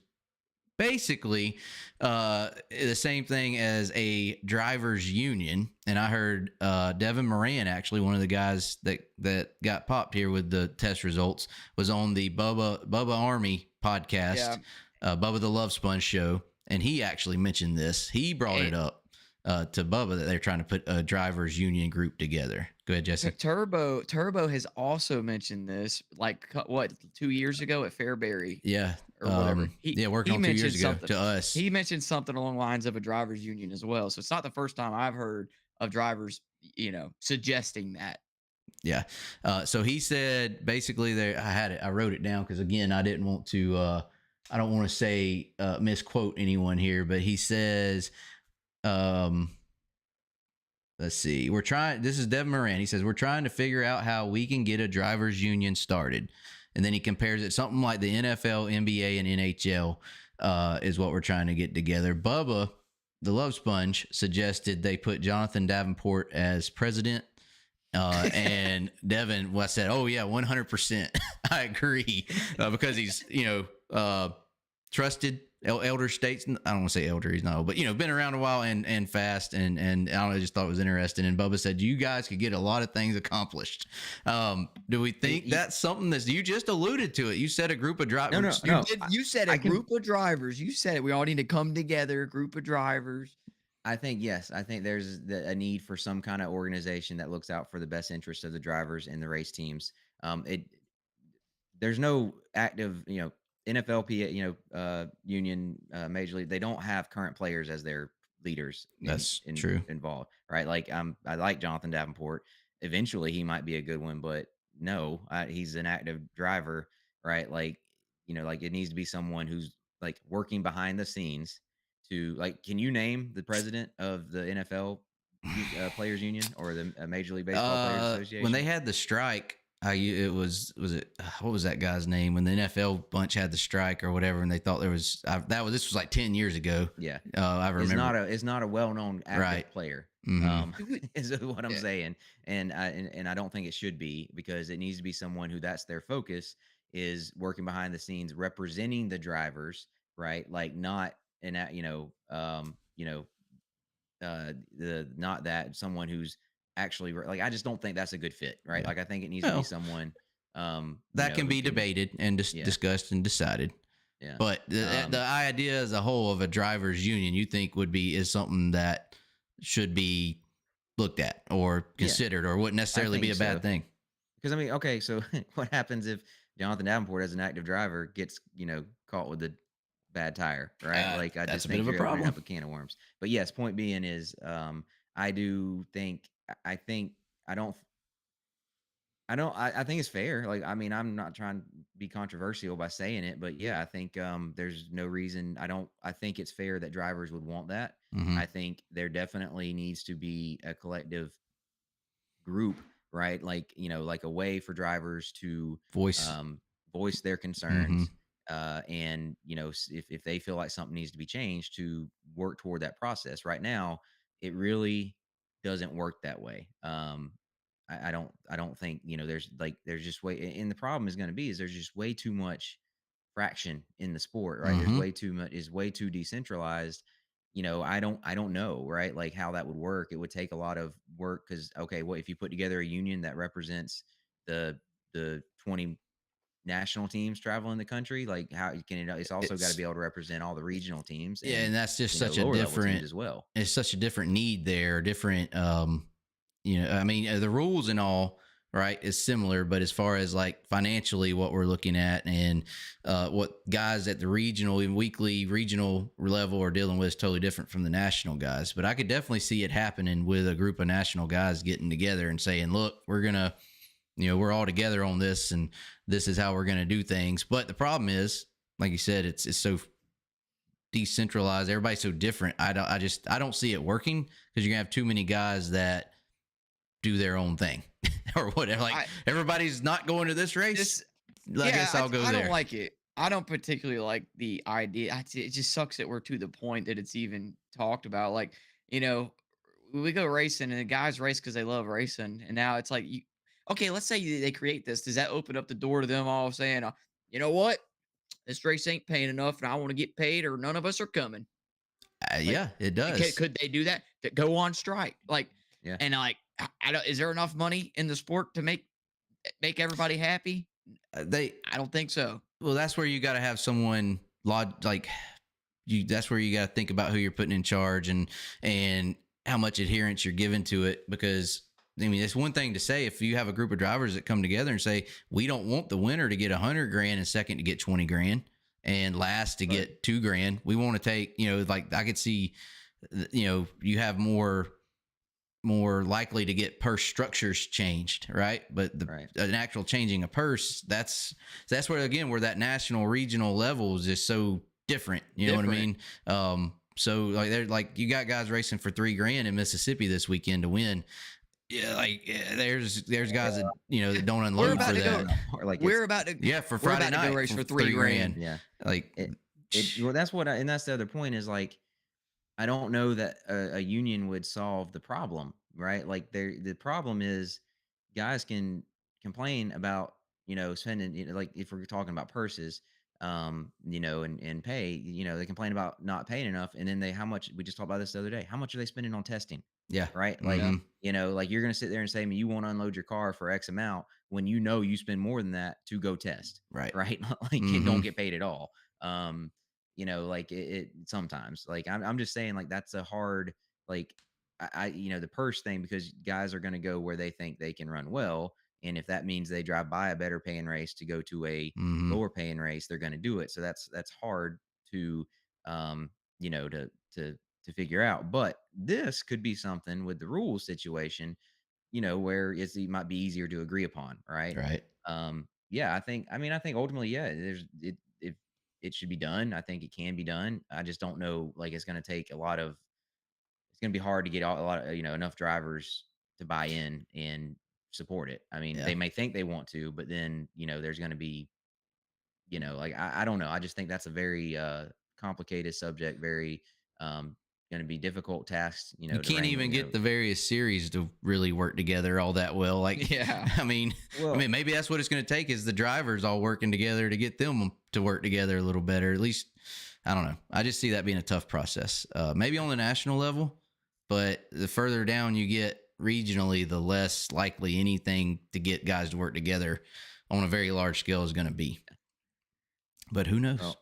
basically the same thing as a drivers union. And I heard Devin Moran, actually one of the guys that got popped here with the test results, was on the Bubba Army podcast, Bubba the Love Sponge show, and he actually mentioned this. He brought it up to Bubba that they're trying to put a drivers union group together. Go ahead, Jesse. Turbo has also mentioned this, like 2 years ago at Fairbury. Yeah. Or whatever. Working on 2 years ago to us. He mentioned something along the lines of a drivers union as well. So it's not the first time I've heard of drivers, suggesting that. Yeah. So he said basically there, I wrote it down because again, I didn't want to, I don't want to say, misquote anyone here, but he says, let's see, this is Devin Moran. He says, we're trying to figure out how we can get a drivers union started. And then he compares it something like the NFL, NBA, and NHL is what we're trying to get together. Bubba, the Love Sponge, suggested they put Jonathan Davenport as president. And Devin said, oh, yeah, 100%. I agree. Because he's, trusted elder states. I don't want to say elder, he's not, but been around a while and fast and I don't know, I just thought it was interesting. And Bubba said you guys could get a lot of things accomplished. Do we think that's something that you just alluded to it? You said a group of drivers. No. You said a group of drivers. You said we all need to come together, a group of drivers. I think, yes. I think there's a need for some kind of organization that looks out for the best interest of the drivers and the race teams. There's no active, NFLPA, union, major league. They don't have current players as their leaders. That's true. Involved, right? Like I like Jonathan Davenport. Eventually, he might be a good one, but no, he's an active driver, right? Like, like it needs to be someone who's like working behind the scenes to like. Can you name the president of the NFL Players Union or the Major League Baseball Players Association? When they had the strike. What was that guy's name when the NFL bunch had the strike or whatever, and they thought this was like 10 years ago. Yeah, I remember. It's not a well-known active player. Mm-hmm. Is what I'm saying, and I don't think it should be, because it needs to be someone who that's their focus, is working behind the scenes, representing the drivers, right? Like not not that someone who's actually like, I just don't think that's a good fit, right? Yeah. Like I think it needs to be someone that can be debated and discussed and decided. Yeah. But the idea as a whole of a drivers union, you think is something that should be looked at or considered, or wouldn't necessarily be a bad thing. Because I mean, okay, so what happens if Jonathan Davenport as an active driver gets caught with a bad tire, right? Like I just think you're opening up a can of worms. But yes, point being is I think it's fair. Like, I mean, I'm not trying to be controversial by saying it, but yeah, I think there's no reason. I think it's fair that drivers would want that. Mm-hmm. I think there definitely needs to be a collective group, right? Like, like a way for drivers to voice their concerns. Mm-hmm. And if they feel like something needs to be changed, to work toward that process. Right now, it really doesn't work that way. I don't think, there's just way, and the problem is going to be is there's just way too much fraction in the sport, right? Mm-hmm. There's way too decentralized. I don't know, right? Like how that would work. It would take a lot of work, because, okay, if you put together a union that represents the 20 national teams traveling the country? Like how can it's also got to be able to represent all the regional teams and that's just such a lower level teams different as well. it's such a different need there, different I mean, the rules and all, right, is similar, but as far as like financially what we're looking at and what guys at the regional and weekly regional level are dealing with is totally different from the national guys. But I could definitely see it happening with a group of national guys getting together and saying, look, we're gonna, we're all together on this, and this is how we're gonna do things. But the problem is, like you said, it's so decentralized, everybody's so different. I don't see it working because you're gonna have too many guys that do their own thing or whatever. Like everybody's not going to this race. I guess I'll go there. I don't like it. I don't particularly like the idea. It just sucks that we're to the point that it's even talked about. Like, we go racing and the guys race because they love racing. And now it's like, okay, let's say they create this. Does that open up the door to them all saying, you know what? This race ain't paying enough and I want to get paid or none of us are coming. Yeah, it does. Could they do that? To go on strike? Like, yeah. And like, is there enough money in the sport to make everybody happy? I don't think so. Well, that's where you got to have someone like you. That's where you got to think about who you're putting in charge and how much adherence you're giving to it. Because I mean, it's one thing to say if you have a group of drivers that come together and say we don't want the winner to get $100,000 and second to get $20,000 and last to get $2,000. We want to take like I could see you have more likely to get purse structures changed, right? But an actual changing a purse, that's where again where that national regional level is just so different. You know what I mean? So like they're like you got guys racing for $3,000 in Mississippi this weekend to win. Yeah, there's guys that that don't unload for that. We're about to for Friday night go race for $3,000. Yeah, like well, that's what and that's the other point is like. I don't know that a union would solve the problem, right? Like the problem is guys can complain about, spending, like if we're talking about purses, and pay, they complain about not paying enough. And then how much, we just talked about this the other day, how much are they spending on testing? Yeah. Right. Like, like you're going to sit there and say, you want to unload your car for X amount when you spend more than that to go test. Right. Right. Like you don't get paid at all. Like it sometimes like I'm just saying like that's a hard like the purse thing because guys are going to go where they think they can run well, and if that means they drive by a better paying race to go to a lower paying race, they're going to do it. So that's hard to to figure out. But this could be something with the rules situation, where it might be easier to agree upon, right? Yeah, I think ultimately, yeah, it should be done. I think it can be done. I just don't know. Like, it's going to take it's going to be hard to get a lot of, enough drivers to buy in and support it. I mean, they may think they want to, but then, there's going to be, like, I don't know. I just think that's a very complicated subject, very, going to be difficult tasks, you can't even get the various series to really work together all that well. Like, I mean, maybe that's what it's going to take is the drivers all working together to get them to work together a little better. At least, I don't know. I just see that being a tough process. Maybe on the national level, but the further down you get regionally, the less likely anything to get guys to work together on a very large scale is going to be. But who knows? Well,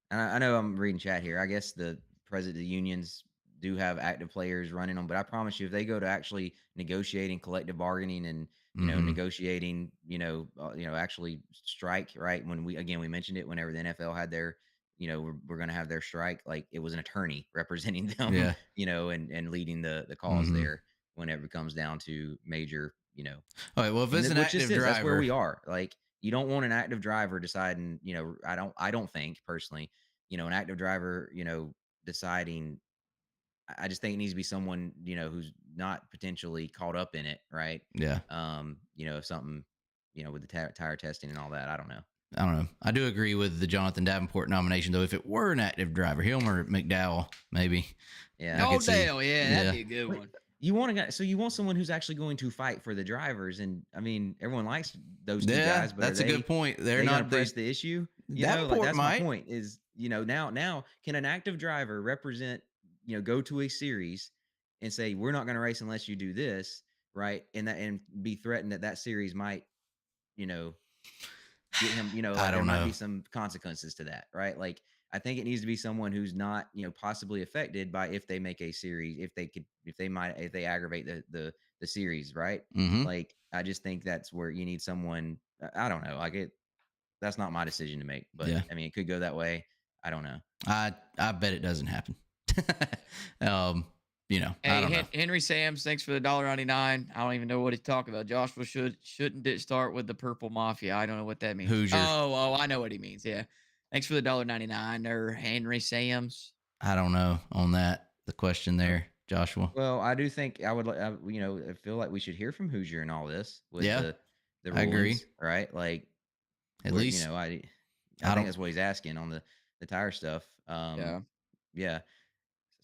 I know I'm reading chat here. I guess the president of the unions do have active players running them, but I promise you, if they go to actually negotiating collective bargaining and negotiating, actually strike, right? When we mentioned it whenever the NFL had their, we're going to have their strike. Like it was an attorney representing them, and leading the cause there whenever it comes down to major, All right. Well, if it's an active driver, that's where we are. Like you don't want an active driver deciding, I don't think personally, an active driver, deciding. I just think it needs to be someone, who's not potentially caught up in it. Right. Yeah. If something, with the tire testing and all that, I don't know. I do agree with the Jonathan Davenport nomination, though. If it were an active driver, Hilmer McDowell, maybe. Yeah. Oh, Dale. Yeah. That'd be a good one. You want a guy, so you want someone who's actually going to fight for the drivers, and I mean, everyone likes those two guys. But that's a good point. They're not press the issue. That's my point. Is now can an active driver represent? Go to a series and say, we're not going to race unless you do this, right? And be threatened that series might, get him, I like there don't might know. be some consequences to that, right? Like I think it needs to be someone who's not, possibly affected by if they make a series, if they aggravate the series, right? Mm-hmm. Like I just think that's where you need someone. I don't know. Like that's not my decision to make, but Yeah. I mean, it could go that way. I don't know. I bet it doesn't happen. um, I don't Hey, know. Henry Sams, thanks for the $1.99. I don't even know what he's talking about. Joshua shouldn't it start with the purple mafia? I don't know what that means. Hoosier. Oh, I know what he means. Yeah. Thanks for the $1.99 or Henry Sams. I don't know on that. The question Oh, there, Joshua. well, I do think I would, I feel like we should hear from Hoosier in all this with Yeah, the I agree. rulings, right? Like, At where least I I think don't. that's what he's asking on the tire stuff. Yeah. Yeah,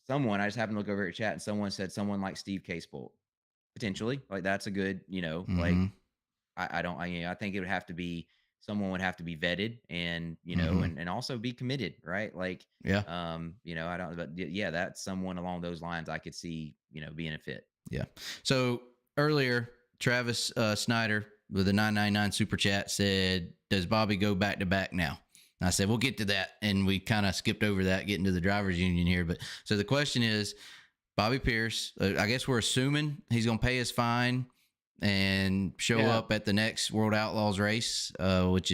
someone I just happened to look over at chat and someone said someone like Steve Casebolt potentially, like that's a good, like Mm-hmm. I don't, I think it would have to be someone would have to be vetted and Mm-hmm. and also be committed, right? Like, Yeah. I don't, but yeah, that's someone along those lines I could see, being a fit. Yeah. So earlier, Travis Snyder with a 999 super chat said, "Does Bobby go back to back now?" And I said, "We'll get to that," and we kind of skipped over that, getting to the drivers' union here. But so the question is, Bobby Pierce. I guess we're assuming he's going to pay his fine and show up at the next World Outlaws race, which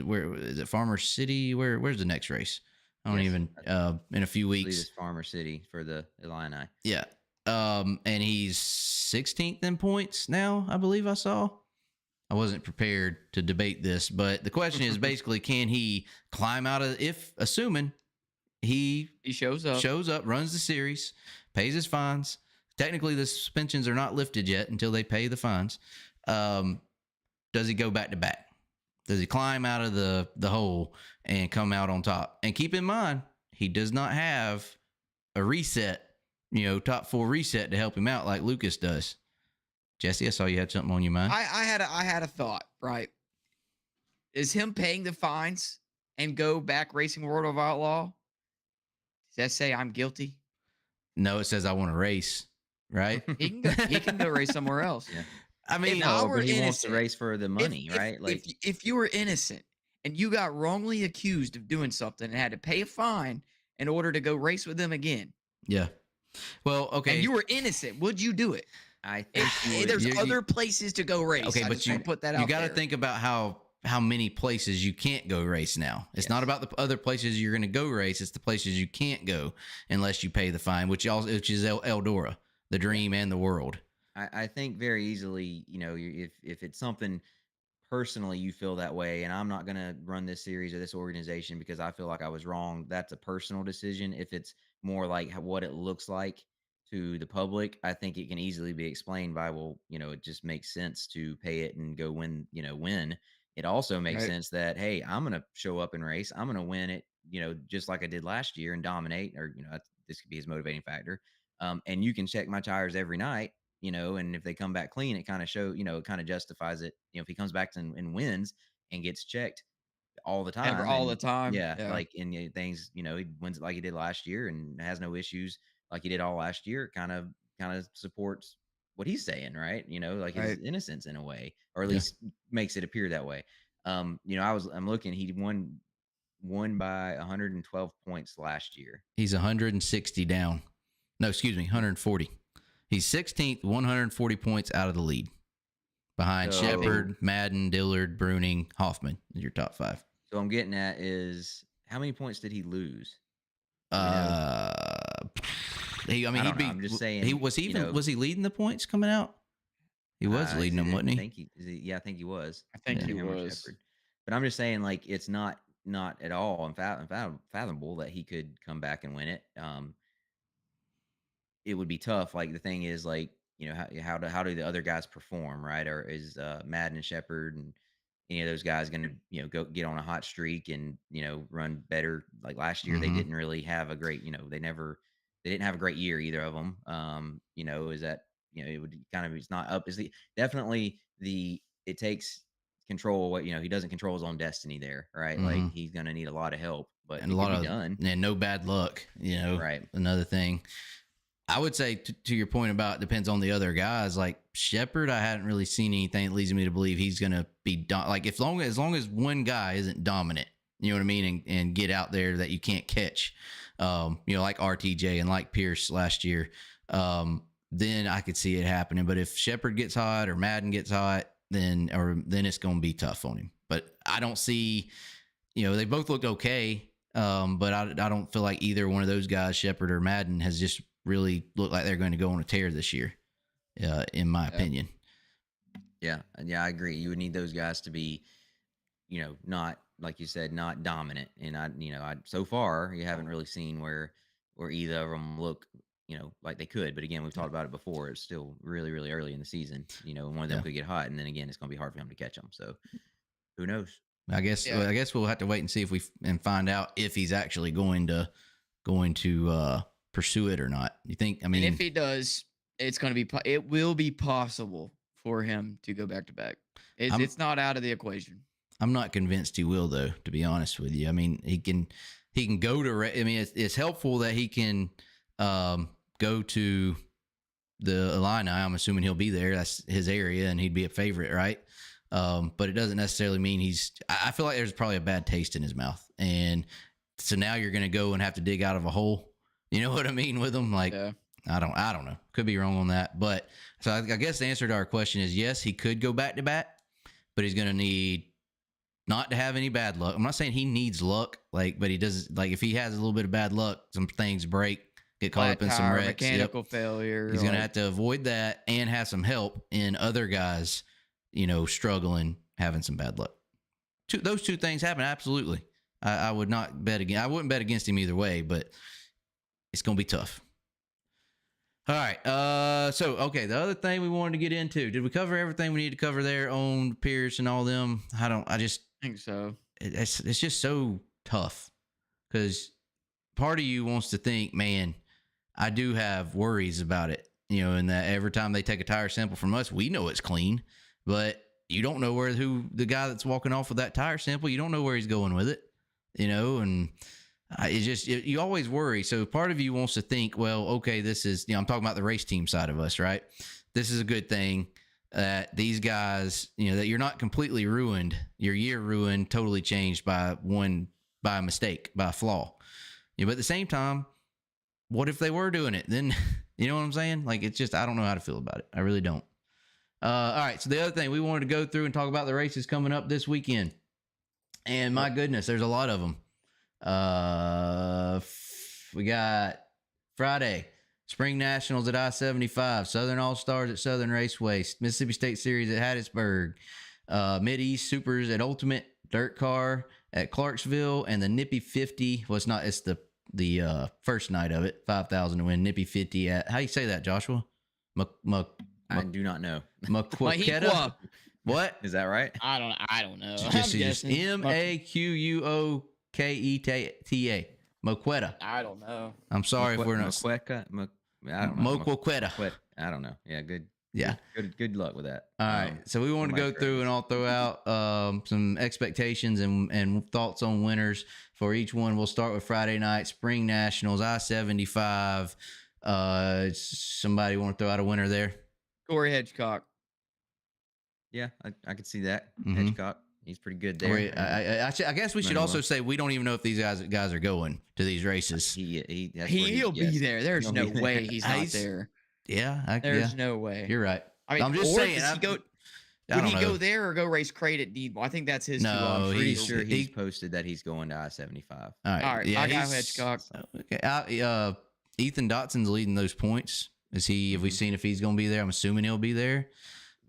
where is it? Farmer City? Where's the next race? I don't Yes. even. In a few I believe weeks. it's Farmer City for the Illini. Yeah. And he's 16th in points now, I believe I saw. I wasn't prepared to debate this, but the question is basically, can he climb out of, assuming he shows up, runs the series, pays his fines. Technically, the suspensions are not lifted yet until they pay the fines. Does he go back to back? Does he climb out of the hole and come out on top? And keep in mind, he does not have a reset, top 4 reset to help him out like Lucas does. Jesse, I saw you had something on your mind. I had a thought, right? Is him paying the fines and go back racing World of Outlaw? Does that say I'm guilty? No, it says I want to race, right? He can go race somewhere else. Yeah. I mean, but he wants to race for the money, if, right? Like if you were innocent and you got wrongly accused of doing something and had to pay a fine in order to go race with them again. Yeah. Well, okay. And you were innocent, would you do it? I think there's other places to go race. Okay, but you put that out. You got to think about how many places you can't go race now. It's not about the other places you're going to go race. It's the places you can't go unless you pay the fine, which is Eldora, the Dream, and the World. I think very easily, if it's something personally you feel that way, and I'm not going to run this series or this organization because I feel like I was wrong, that's a personal decision. If it's more like what it looks like to the public, I think it can easily be explained by, well, it just makes sense to pay it and go win. It also makes sense that, hey, I'm going to show up and race. I'm going to win it, just like I did last year and dominate, or, this could be his motivating factor. And you can check my tires every night, and if they come back clean, it kind of it kind of justifies it. If he comes back and wins and gets checked all the time, all the time. yeah. Like in things, he wins it like he did last year and has no issues like he did all last year. Kind of supports what he's saying, right? Like his innocence in a way, or at least makes it appear that way. I'm looking, he won by 112 points last year. He's 160 down. No, excuse me, 140. He's 16th, 140 points out of the lead. Behind Shepard, Madden, Dillard, Bruning, Hoffman is your top 5. So I'm getting at is, how many points did he lose? I'm just saying. Was he leading the points coming out? He was leading them, wasn't he? I think he was. I think he was. Shepard. But I'm just saying, like, it's not at all unfathomable that he could come back and win it. It would be tough. Like, the thing is, like, how do the other guys perform, right? Or is Madden and Shepard and any of those guys going to go get on a hot streak and run better? Like last year, they didn't really have a great they didn't have a great year, either of them. Is that it would kind of, it's not up, is definitely it takes control. What he doesn't control his own destiny there, right? Like he's going to need a lot of help, but and a lot of done and no bad luck, right? Another thing. I would say to your point about depends on the other guys. Like Shepard, I hadn't really seen anything that leads me to believe he's going to be like as long as one guy isn't dominant, you know what I mean, and get out there that you can't catch, like RTJ and like Pierce last year. Then I could see it happening. But if Shepard gets hot or Madden gets hot, then it's going to be tough on him. But I don't see, they both look okay. But I don't feel like either one of those guys, Shepard or Madden, has just really looked like they're going to go on a tear this year, in my opinion. Yeah, I agree. You would need those guys to be, not like you said, not dominant. And I so far you haven't really seen where either of them look, like they could. But again, we've talked about it before. It's still really, really early in the season. One of them could get hot, and then again, it's going to be hard for him to catch them. So who knows? I guess we'll have to wait and see and find out if he's actually going to pursue it or not. You think? I mean, and if he does, it will be possible for him to go back to back. It's not out of the equation. I'm not convinced he will, though. To be honest with you, I mean, he can go to. I mean, it's helpful that he can go to the Illini. I'm assuming he'll be there. That's his area, and he'd be a favorite, right? But it doesn't necessarily mean I feel like there's probably a bad taste in his mouth. And so now you're going to go and have to dig out of a hole. You know what I mean with him? Like, yeah. I don't know. Could be wrong on that. But so I guess the answer to our question is yes, he could go back to back, but he's going to need not to have any bad luck. I'm not saying he needs luck, but he does, if he has a little bit of bad luck, some things break, get caught up in some wrecks. Mechanical failure. He's going to have to avoid that and have some help in other guys, struggling, having some bad luck. Those two things happen. Absolutely. I would not bet against. I wouldn't bet against him either way, but it's going to be tough. All right. The other thing we wanted to get into, did we cover everything we need to cover there on Pierce and all them? I just think so. It's just so tough because part of you wants to think, man, I do have worries about it, and that every time they take a tire sample from us, we know it's clean. But you don't know who the guy that's walking off with that tire sample, you don't know where he's going with it, and it's just, you always worry. So part of you wants to think, well, okay, this is, I'm talking about the race team side of us, right? This is a good thing that these guys, that you're not completely ruined, your year ruined, totally changed by a mistake, by a flaw. But at the same time, what if they were doing it? Then, you know what I'm saying? It's just, I don't know how to feel about it. I really don't. All right, so the other thing we wanted to go through and talk about the races coming up this weekend. And my goodness, there's a lot of them. We got Friday, Spring Nationals at I-75, Southern All-Stars at Southern Raceway, Mississippi State Series at Hattiesburg, Mid-East Supers at Ultimate, DIRTcar at Clarksville, and the Nippy 50. Well, it's the first night of it, 5,000 to win. Nippy 50 at, how do you say that, Joshua? I do not know. Maquoketa? What? Is that right? I don't know. Just Maquoketa. Maquoketa. I don't know. I'm sorry if we're not. Maquoketa. I don't know. Maquoketa. I don't know. Yeah, good. Yeah. Good luck with that. All right. So we want to go through and I'll throw out some expectations and thoughts on winners for each one. We'll start with Friday night, Spring Nationals, I-75. Somebody want to throw out a winner there? Corey Hedgecock. Yeah, I could see that. Mm-hmm. Hedgecock. He's pretty good there. I guess we should also say we don't even know if these guys are going to these races. He'll be there. There's no way he's not there. Yeah, there's no way. You're right. I mean, I'm just saying. Would he go there or go race crate at Deedmore? I think that's his. No, I'm pretty sure he's posted that he's going to I-75. All right. Yeah, I got Hedgecock. Okay. Ethan Dotson's leading those points. Have we seen if he's going to be there? I'm assuming he'll be there,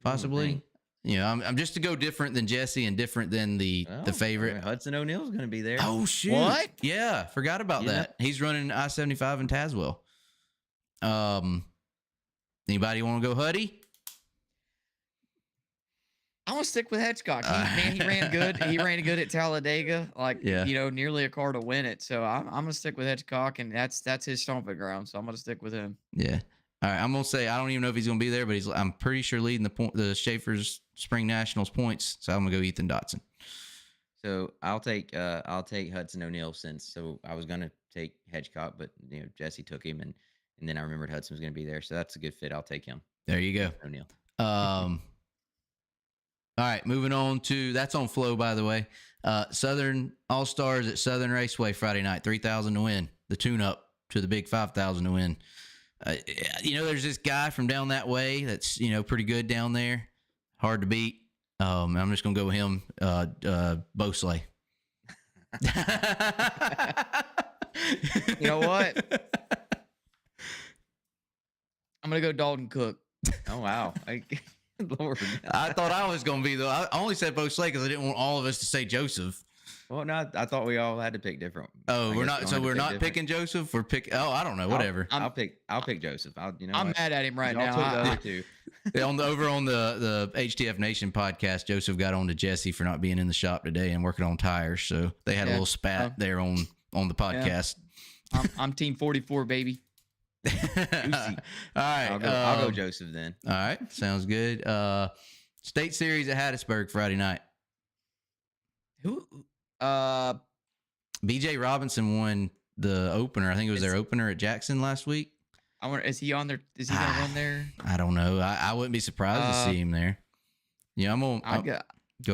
possibly. I'm just to go different than Jesse and different than the favorite. Hudson O'Neill's going to be there. Oh, shoot. What? Yeah, forgot about that. He's running I-75 in Tazewell. Anybody want to go Huddy? I want to stick with Hedgecock. He ran good. He ran good at Talladega, nearly a car to win it. So I'm going to stick with Hedgecock, and that's his stomping ground. So I'm going to stick with him. Yeah. All right. I'm going to say I don't even know if he's going to be there, but I'm pretty sure leading the Schaefer's Spring Nationals points. So I'm going to go Ethan Dotson. So I'll take Hudson O'Neill so I was going to take Hedgecock, but Jesse took him, and And then I remembered Hudson was going to be there, so that's a good fit. I'll take him. There you go. O'Neal. All right, moving on to that's on Flow, by the way. Southern All Stars at Southern Raceway Friday night, 3,000 to win. The tune-up to the big 5,000 to win. There's this guy from down that way that's pretty good down there, hard to beat. I'm just gonna go with him, Bosley. You know what? I'm gonna go Dalton Cook. Oh wow. Lord. I thought I was gonna be though. I only said Bosley because I didn't want all of us to say Joseph. Well, no, I thought we all had to pick different. Oh, we're not. So we're not picking Joseph. We're pick. Oh, I don't know. Whatever. I'll pick Joseph. I'm mad at him right now. Took the other two. Over on the HTF Nation podcast, Joseph got on to Jesse for not being in the shop today and working on tires. So they had a little spat there on the podcast. Yeah. I'm team 44, baby. All right. I'll go Joseph then. All right. Sounds good. State Series at Hattiesburg Friday night. Who? BJ Robinson won the opener. I think it was their opener at Jackson last week. I wonder, is he on there? Is he gonna run there? I don't know. I wouldn't be surprised to see him there. Yeah, go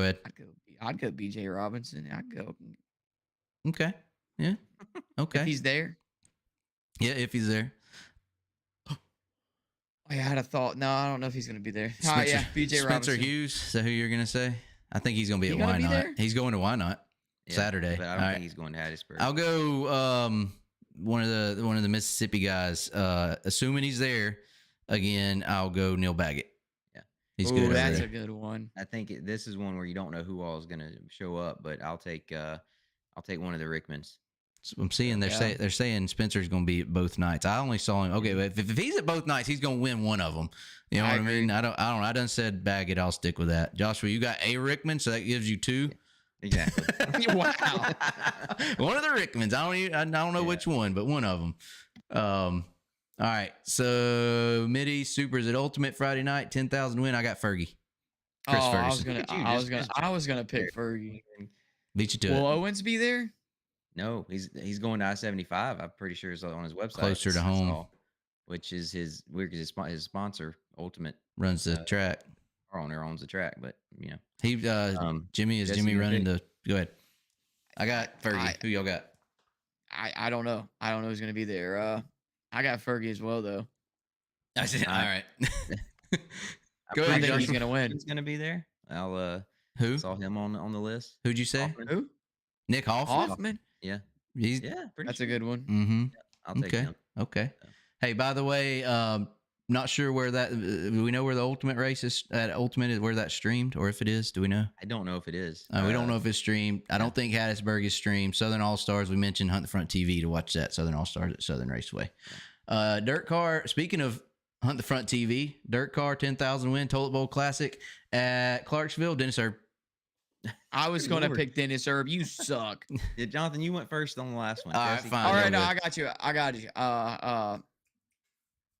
ahead. I'd go BJ Robinson. I'd go. Okay. Yeah. Okay. If he's there. Yeah, if he's there. I had a thought. No, I don't know if he's gonna be there. Spencer, yeah, BJ Spencer Robinson. Hughes. Is that who you're gonna say? I think he's gonna be at gonna Why be Not. there? He's going to Why Not Saturday. But I don't think he's going to Hattiesburg. I'll go one of the Mississippi guys. Assuming he's there again, I'll go Neil Baggett. Yeah, he's good. That's a good one. I think this is one where you don't know who all is going to show up, but I'll take one of the Rickmans. I'm seeing they're saying Spencer's going to be at both nights. I only saw him. Okay, but if he's at both nights, he's going to win one of them. You know what I mean? I don't. I done said Baggett. I'll stick with that. Joshua, you got a Rickman, so that gives you two. Exactly. Wow. One of the Rickmans. I don't know which one, but one of them. All right. So Mid East Supers at Ultimate Friday night, 10,000 win. I got Fergie. Chris Ferguson. I was gonna pick Fergie. Beat you to Will it. Owens be there? No, he's going to I-75. I'm pretty sure it's on his website. Closer to home, which is his sponsor, Ultimate runs the track. Our owner owns the track, but he Jimmy running the. Go ahead. I got Fergie. Who y'all got? I don't know. I don't know who's gonna be there. I got Fergie as well though. I said, all right. Go I ahead. think he's gonna win. He's gonna be there. Who saw him on the list. Who'd you say? Hoffman. Who? Nick Hoffman. Hoffman. Yeah. That's a good one. Mm-hmm. Yeah, I'll take him. Okay. Hey, by the way, not sure where that. Do we know where the Ultimate race is at? Ultimate is where that's streamed, or if it is, do we know? I don't know if it is. We don't know if it's streamed. I don't think Hattiesburg is streamed. Southern All Stars. We mentioned Hunt the Front TV to watch that. Southern All Stars at Southern Raceway. DIRTcar. Speaking of Hunt the Front TV, DIRTcar 10,000 win Toilet Bowl Classic at Clarksville. Dennis Erb. I was going to pick Dennis Erb. You suck. Yeah, Jonathan, you went first on the last one. All right, fine. All right, no, I got you.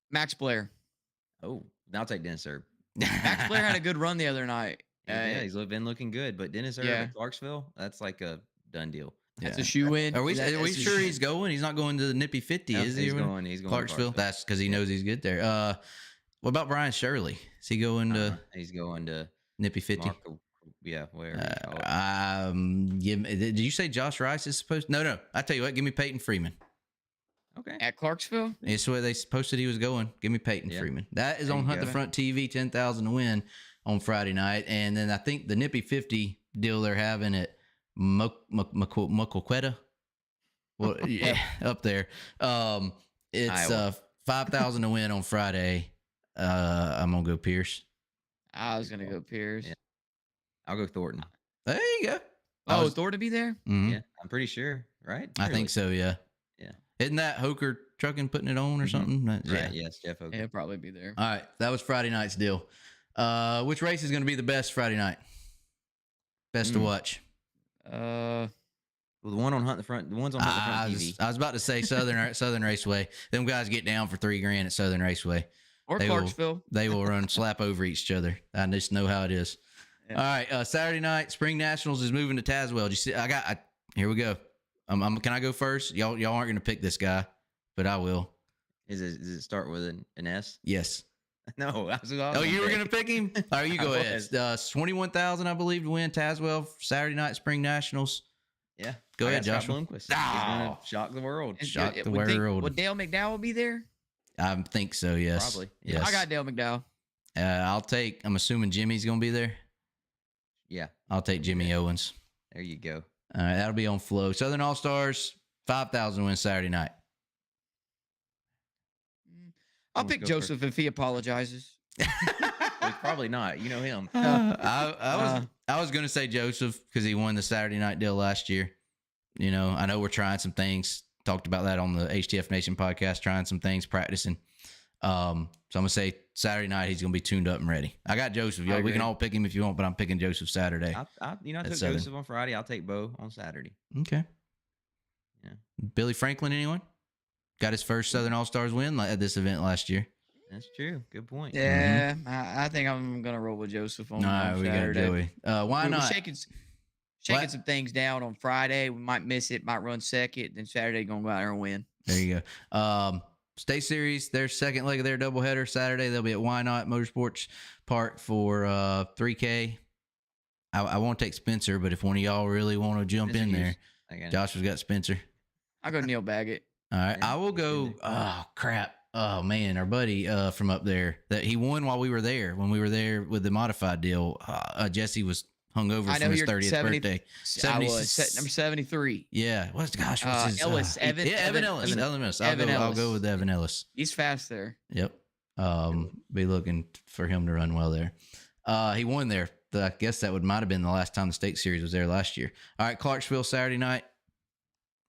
Max Blair. Oh, I'll take Dennis Erb. Max Blair had a good run the other night. Yeah, he's been looking good. But Dennis Erb at Clarksville, that's like a done deal. That's a shoe in. Are we sure he's going? He's not going to the Nippy 50, is he? He's going Clarksville. That's because he knows he's good there. What about Brian Shirley? Is he going to? He's going to Nippy 50. Yeah, where? Did you say Josh Rice is supposed? No. I tell you what. Give me Peyton Freeman. Okay. At Clarksville. It's where they posted he was going. Give me Peyton Freeman. That is on Hunt the Front TV. 10,000 to win on Friday night, and then I think the Nippy 50 deal they're having at Mucklesqueta. Well, yeah, up there. It's 5,000 to win on Friday. I'm gonna go Pierce. I was gonna go Pierce. Yeah. I'll go Thornton. There you go. Thornton to be there? Mm-hmm. Yeah, I'm pretty sure. Right? I think so. Yeah. Yeah. Isn't that Hoker Trucking putting it on or something? Right. Yes, Jeff Hoker. He'll probably be there. All right, that was Friday night's deal. Which race is going to be the best Friday night? Best to watch. Well, the one on Hunt the Front. The ones on Hunt the Front TV. I was about to say Southern Raceway. Them guys get down for $3,000 at Southern Raceway. Or Clarksville. They will run slap over each other. I just know how it is. Yeah. All right, Saturday night, Spring Nationals is moving to Tazewell. Did you see? Here we go. Can I go first? Y'all aren't going to pick this guy, but I will. Does it start with an S? Yes. No. That's what I was Oh, you were pick. going to pick him? All right, you go I ahead. was. 21,000, I believe, to win Tazewell Saturday night spring nationals. Yeah. Go I ahead, got Scott Joshua. Bloomquist. He's gonna shock the world. Shock the would world. Dale McDowell be there? I think so, yes. Probably. Yes. I got Dale McDowell. I'm assuming Jimmy's going to be there. Yeah. I'll take Jimmy Owens. There you go. All right, that'll be on Flow. Southern All-Stars, 5,000 win Saturday night. I'll pick Joseph if he apologizes. Well, probably not. You know him. I was going to say Joseph because he won the Saturday night deal last year. You know, I know we're trying some things. Talked about that on the HTF Nation podcast, trying some things, practicing. So I'm going to say Saturday night he's going to be tuned up and ready. I got Joseph. Yo, we can all pick him if you want, but I'm picking Joseph Saturday. I took Southern. Joseph on Friday. I'll take Bo on Saturday. Okay. Yeah. Billy Franklin, anyone? Got his first Southern All-Stars win at this event last year. That's true. Good point. Yeah, I think I'm gonna roll with Joseph on We got Saturday. Joey. Why not? We're shaking some things down on Friday. We might miss it, might run second. Then Saturday gonna go out there and win. There you go. State Series, their second leg of their doubleheader Saturday. They'll be at Why Not Motorsports Park for 3K. I won't take Spencer, but if one of y'all really want to jump in there, Joshua's got Spencer. I'll go Neil Baggett. All right, I will go. Oh crap! Oh man, our buddy from up there that he won while we were there. When we were there with the modified deal, Jesse was hungover from his 30th birthday. I was number 73. Yeah. What's what's his Ellis? Evan Ellis. Evan Ellis. Ellis. I'll go with Evan Ellis. He's fast there. Yep. Be looking for him to run well there. He won there. I guess that might have been the last time the state series was there last year. All right, Clarksville Saturday night.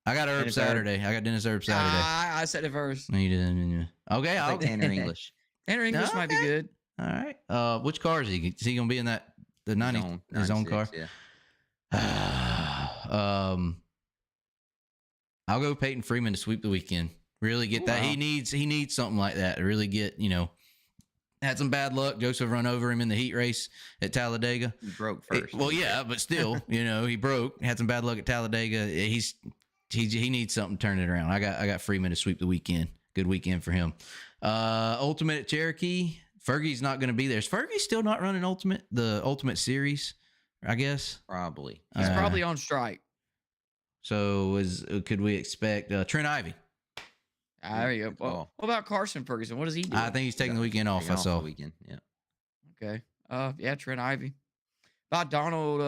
I got Herb Saturday. I got Dennis Herb Saturday. I said it first. No, you didn't. Okay, I'll take Tanner English. Tanner English might be good. All right. Which car is he? Is he gonna be in the 90 his own car? Yeah. I'll go Peyton Freeman to sweep the weekend. Really get that. Wow. He needs something like that to really get, had some bad luck. Joseph run over him in the heat race at Talladega. He broke first. Yeah, but still, he broke. Had some bad luck at Talladega. He needs something to turn it around. I got Freeman to sweep the weekend. Good weekend for him. Ultimate at Cherokee. Fergie's not going to be there. Is Fergie still not running the Ultimate Series? I guess probably. He's probably on strike. So could we expect Trent Ivey? There you go. Well, what about Carson Ferguson? What does he do? I think he's taking the weekend off. I saw the weekend. Yeah. Okay. Yeah, Trent Ivey. About Donald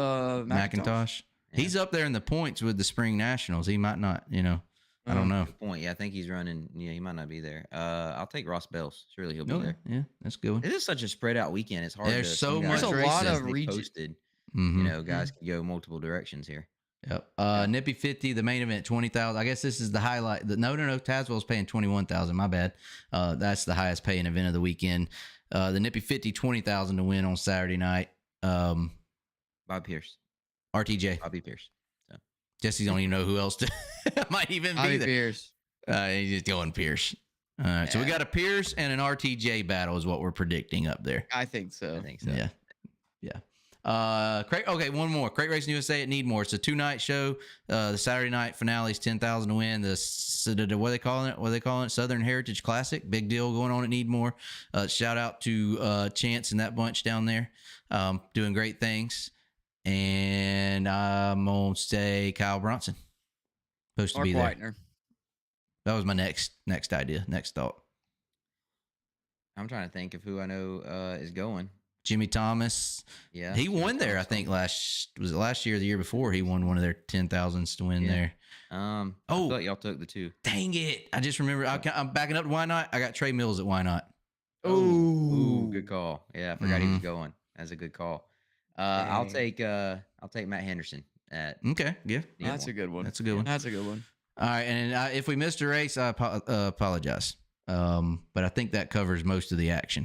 McIntosh. Yeah. He's up there in the points with the Spring Nationals. He might not. I don't know. Good point. Yeah, I think he's running. Yeah, he might not be there. I'll take Ross Bells. Surely he'll be there. Yeah, that's a good one. It is such a spread out weekend. It's hard. There's so much. There's a lot of regions. Posted. Guys can go multiple directions here. Yep. Nippy 50, the main event, 20,000. I guess this is the highlight. No. Tazewell's paying 21,000. My bad. That's the highest paying event of the weekend. The Nippy 50, 20,000 to win on Saturday night. Bob Pierce. RTJ. Bobby Pierce. So. Jesse don't even know who else might even be there. Pierce. He's just going Pierce. All right. So we got a Pierce and an RTJ battle is what we're predicting up there. I think so. Yeah. Okay, one more. Crate Racing USA at Needmore. It's a 2-night show. The Saturday night finale is 10,000 to win. What are they calling it? Southern Heritage Classic. Big deal going on at Needmore. Shout out to Chance and that bunch down there, doing great things. And I'm gonna say Kyle Bronson. Supposed to be there. Whitener. That was my next idea. Next thought. I'm trying to think of who I know is going. Jimmy Thomas. Yeah. He won there, I think, last year or the year before. He won one of their 10,000s to win there. I thought y'all took the 2. Dang it. I just remember. I'm backing up to Why Not. I got Trey Mills at Why Not. Ooh, good call. Yeah, I forgot he was going. That's a good call. I'll take Matt Henderson at. Okay, yeah. That's a good one. That's a good one. That's a good one. All right, and if we missed a race, I apologize. But I think that covers most of the action.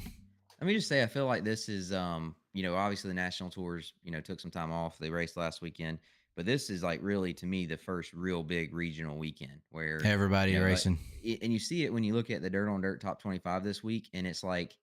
Let me just say, I feel like this is, obviously the national tours, took some time off. They raced last weekend, but this is like really, to me, the first real big regional weekend where everybody racing. And you see it when you look at the Dirt on Dirt top 25 this week, and it's like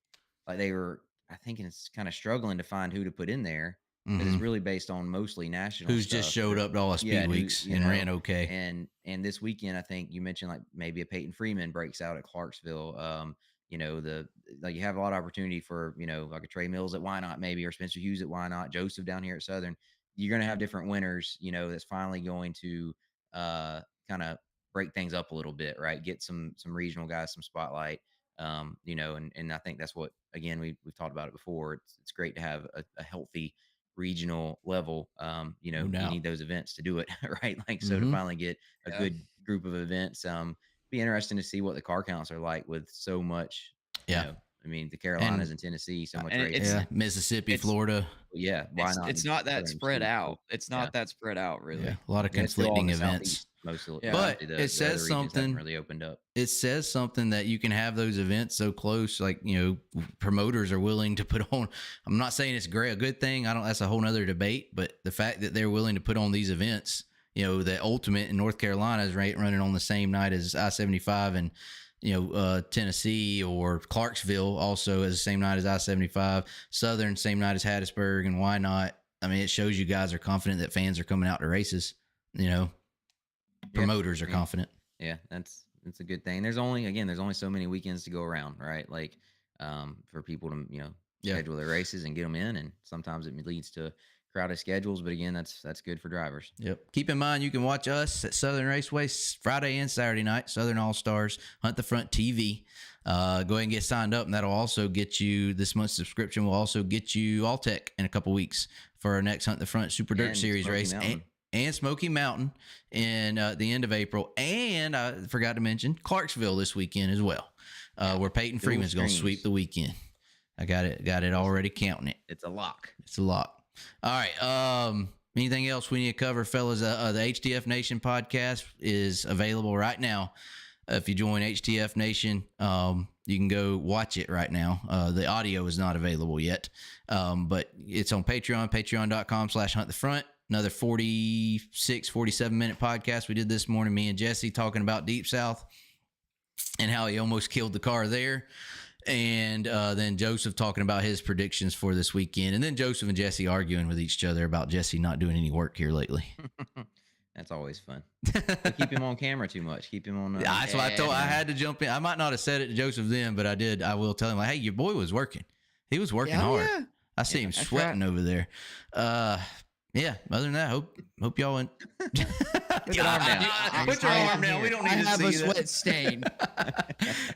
they were, I think it's kind of struggling to find who to put in there. because it's really based on mostly national. Who's just showed up to all the speed weeks and ran okay. And this weekend, I think you mentioned like maybe a Peyton Freeman breaks out at Clarksville. You know, you have a lot of opportunity for, you know, like a Trey Mills at Why Not maybe, or Spencer Hughes at Why Not, Joseph down here at Southern. You're going to have different winners, you know, that's finally going to kind of break things up a little bit, right? Get some regional guys some spotlight. You know, and I think that's what, again, we've talked about it before. It's great to have a healthy regional level. You know, you need those events to do it, right? Like, so to finally get a good group of events, be interesting to see what the car counts are like with so much. You know, I mean, the Carolinas and Tennessee, so much racing. Mississippi, Florida. Yeah, why not? It's not that spread out. It's not that spread out, really. A lot of conflicting events. Mostly, but it says something really opened up. It says something that you can have those events so close, like, you know, promoters are willing to put on. I'm not saying it's a good thing. That's a whole nother debate. But the fact that they're willing to put on these events, you know, the Ultimate in North Carolina is running on the same night as I-75 and, you know, Tennessee, or Clarksville also as the same night as I-75, Southern same night as Hattiesburg, and Why Not? I mean, it shows you guys are confident that fans are coming out to races. You know, promoters are confident. Yeah, that's a good thing. There's only so many weekends to go around, right? Like, for people to, you know, schedule their races and get them in, and sometimes it leads to crowded schedules, but again, that's good for drivers. Yep. Keep in mind, you can watch us at Southern Raceway Friday and Saturday night, Southern All-Stars, Hunt the Front TV. Go ahead and get signed up, and that'll also get you, this month's subscription will also get you All-Tech in a couple weeks for our next Hunt the Front Super Dirt Series race. And Smoky Mountain in the end of April. And I forgot to mention Clarksville this weekend as well, where Peyton Freeman's going to sweep the weekend. I got it already counting it. It's a lock. All right. Anything else we need to cover, fellas? The HTF Nation podcast is available right now. If you join HTF Nation, you can go watch it right now. The audio is not available yet, but it's on Patreon, patreon.com/huntthefront. Another 47-minute podcast we did this morning, me and Jesse talking about Deep South and how he almost killed the car there. And then Joseph talking about his predictions for this weekend. And then Joseph and Jesse arguing with each other about Jesse not doing any work here lately. That's always fun. Keep him on camera too much. Keep him on. That's what I told. I had to jump in. I might not have said it to Joseph then, but I did. I will tell him, like, hey, your boy was working. He was working hard. Yeah. I see him sweating over there. Yeah. Other than that, hope y'all went. Put your arm down. We don't need to see that. I have a sweat stain.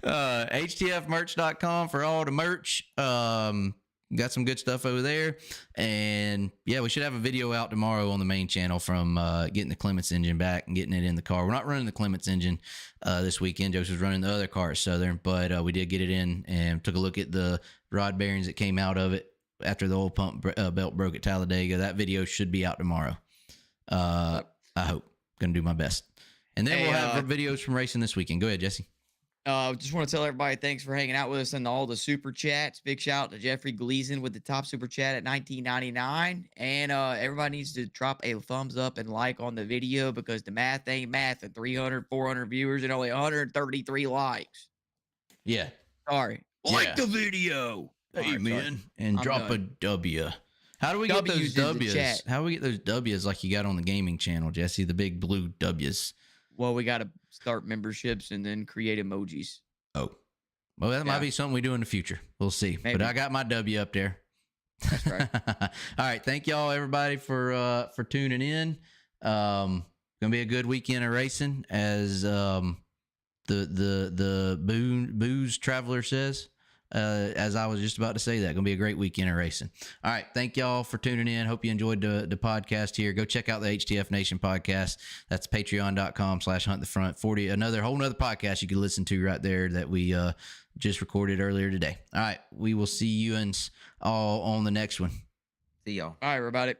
HTFmerch.com for all the merch. Got some good stuff over there. And yeah, we should have a video out tomorrow on the main channel from getting the Clements engine back and getting it in the car. We're not running the Clements engine this weekend. Joseph's running the other car at Southern, but we did get it in and took a look at the rod bearings that came out of it after the oil pump belt broke at Talladega. That video should be out tomorrow. I hope. Gonna do my best. And then we'll have videos from racing this weekend. Go ahead, Jesse. Just want to tell everybody thanks for hanging out with us and all the super chats. Big shout out to Jeffrey Gleason with the top super chat at $19.99. And everybody needs to drop a thumbs up and like on the video, because the math ain't math at 300, 400 viewers and only 133 likes. Yeah. Sorry. Like the video. Amen. And drop a W. How do we get those W's? How do we get those W's like you got on the gaming channel, Jesse? The big blue W's. Well, we got to start memberships and then create emojis. Oh. Well, that might be something we do in the future. We'll see. Maybe. But I got my W up there. That's right. All right. Thank y'all, everybody, for tuning in. Gonna be a good weekend of racing, as the booze traveler says. As I was just about to say that, gonna be a great weekend of racing. All right, thank y'all for tuning in. Hope you enjoyed the podcast here. Go check out the HTF Nation podcast. That's patreon.com/huntthefront. Whole nother podcast you can listen to right there that we just recorded earlier today. All right, we will see you all on the next one. See y'all. All right, everybody.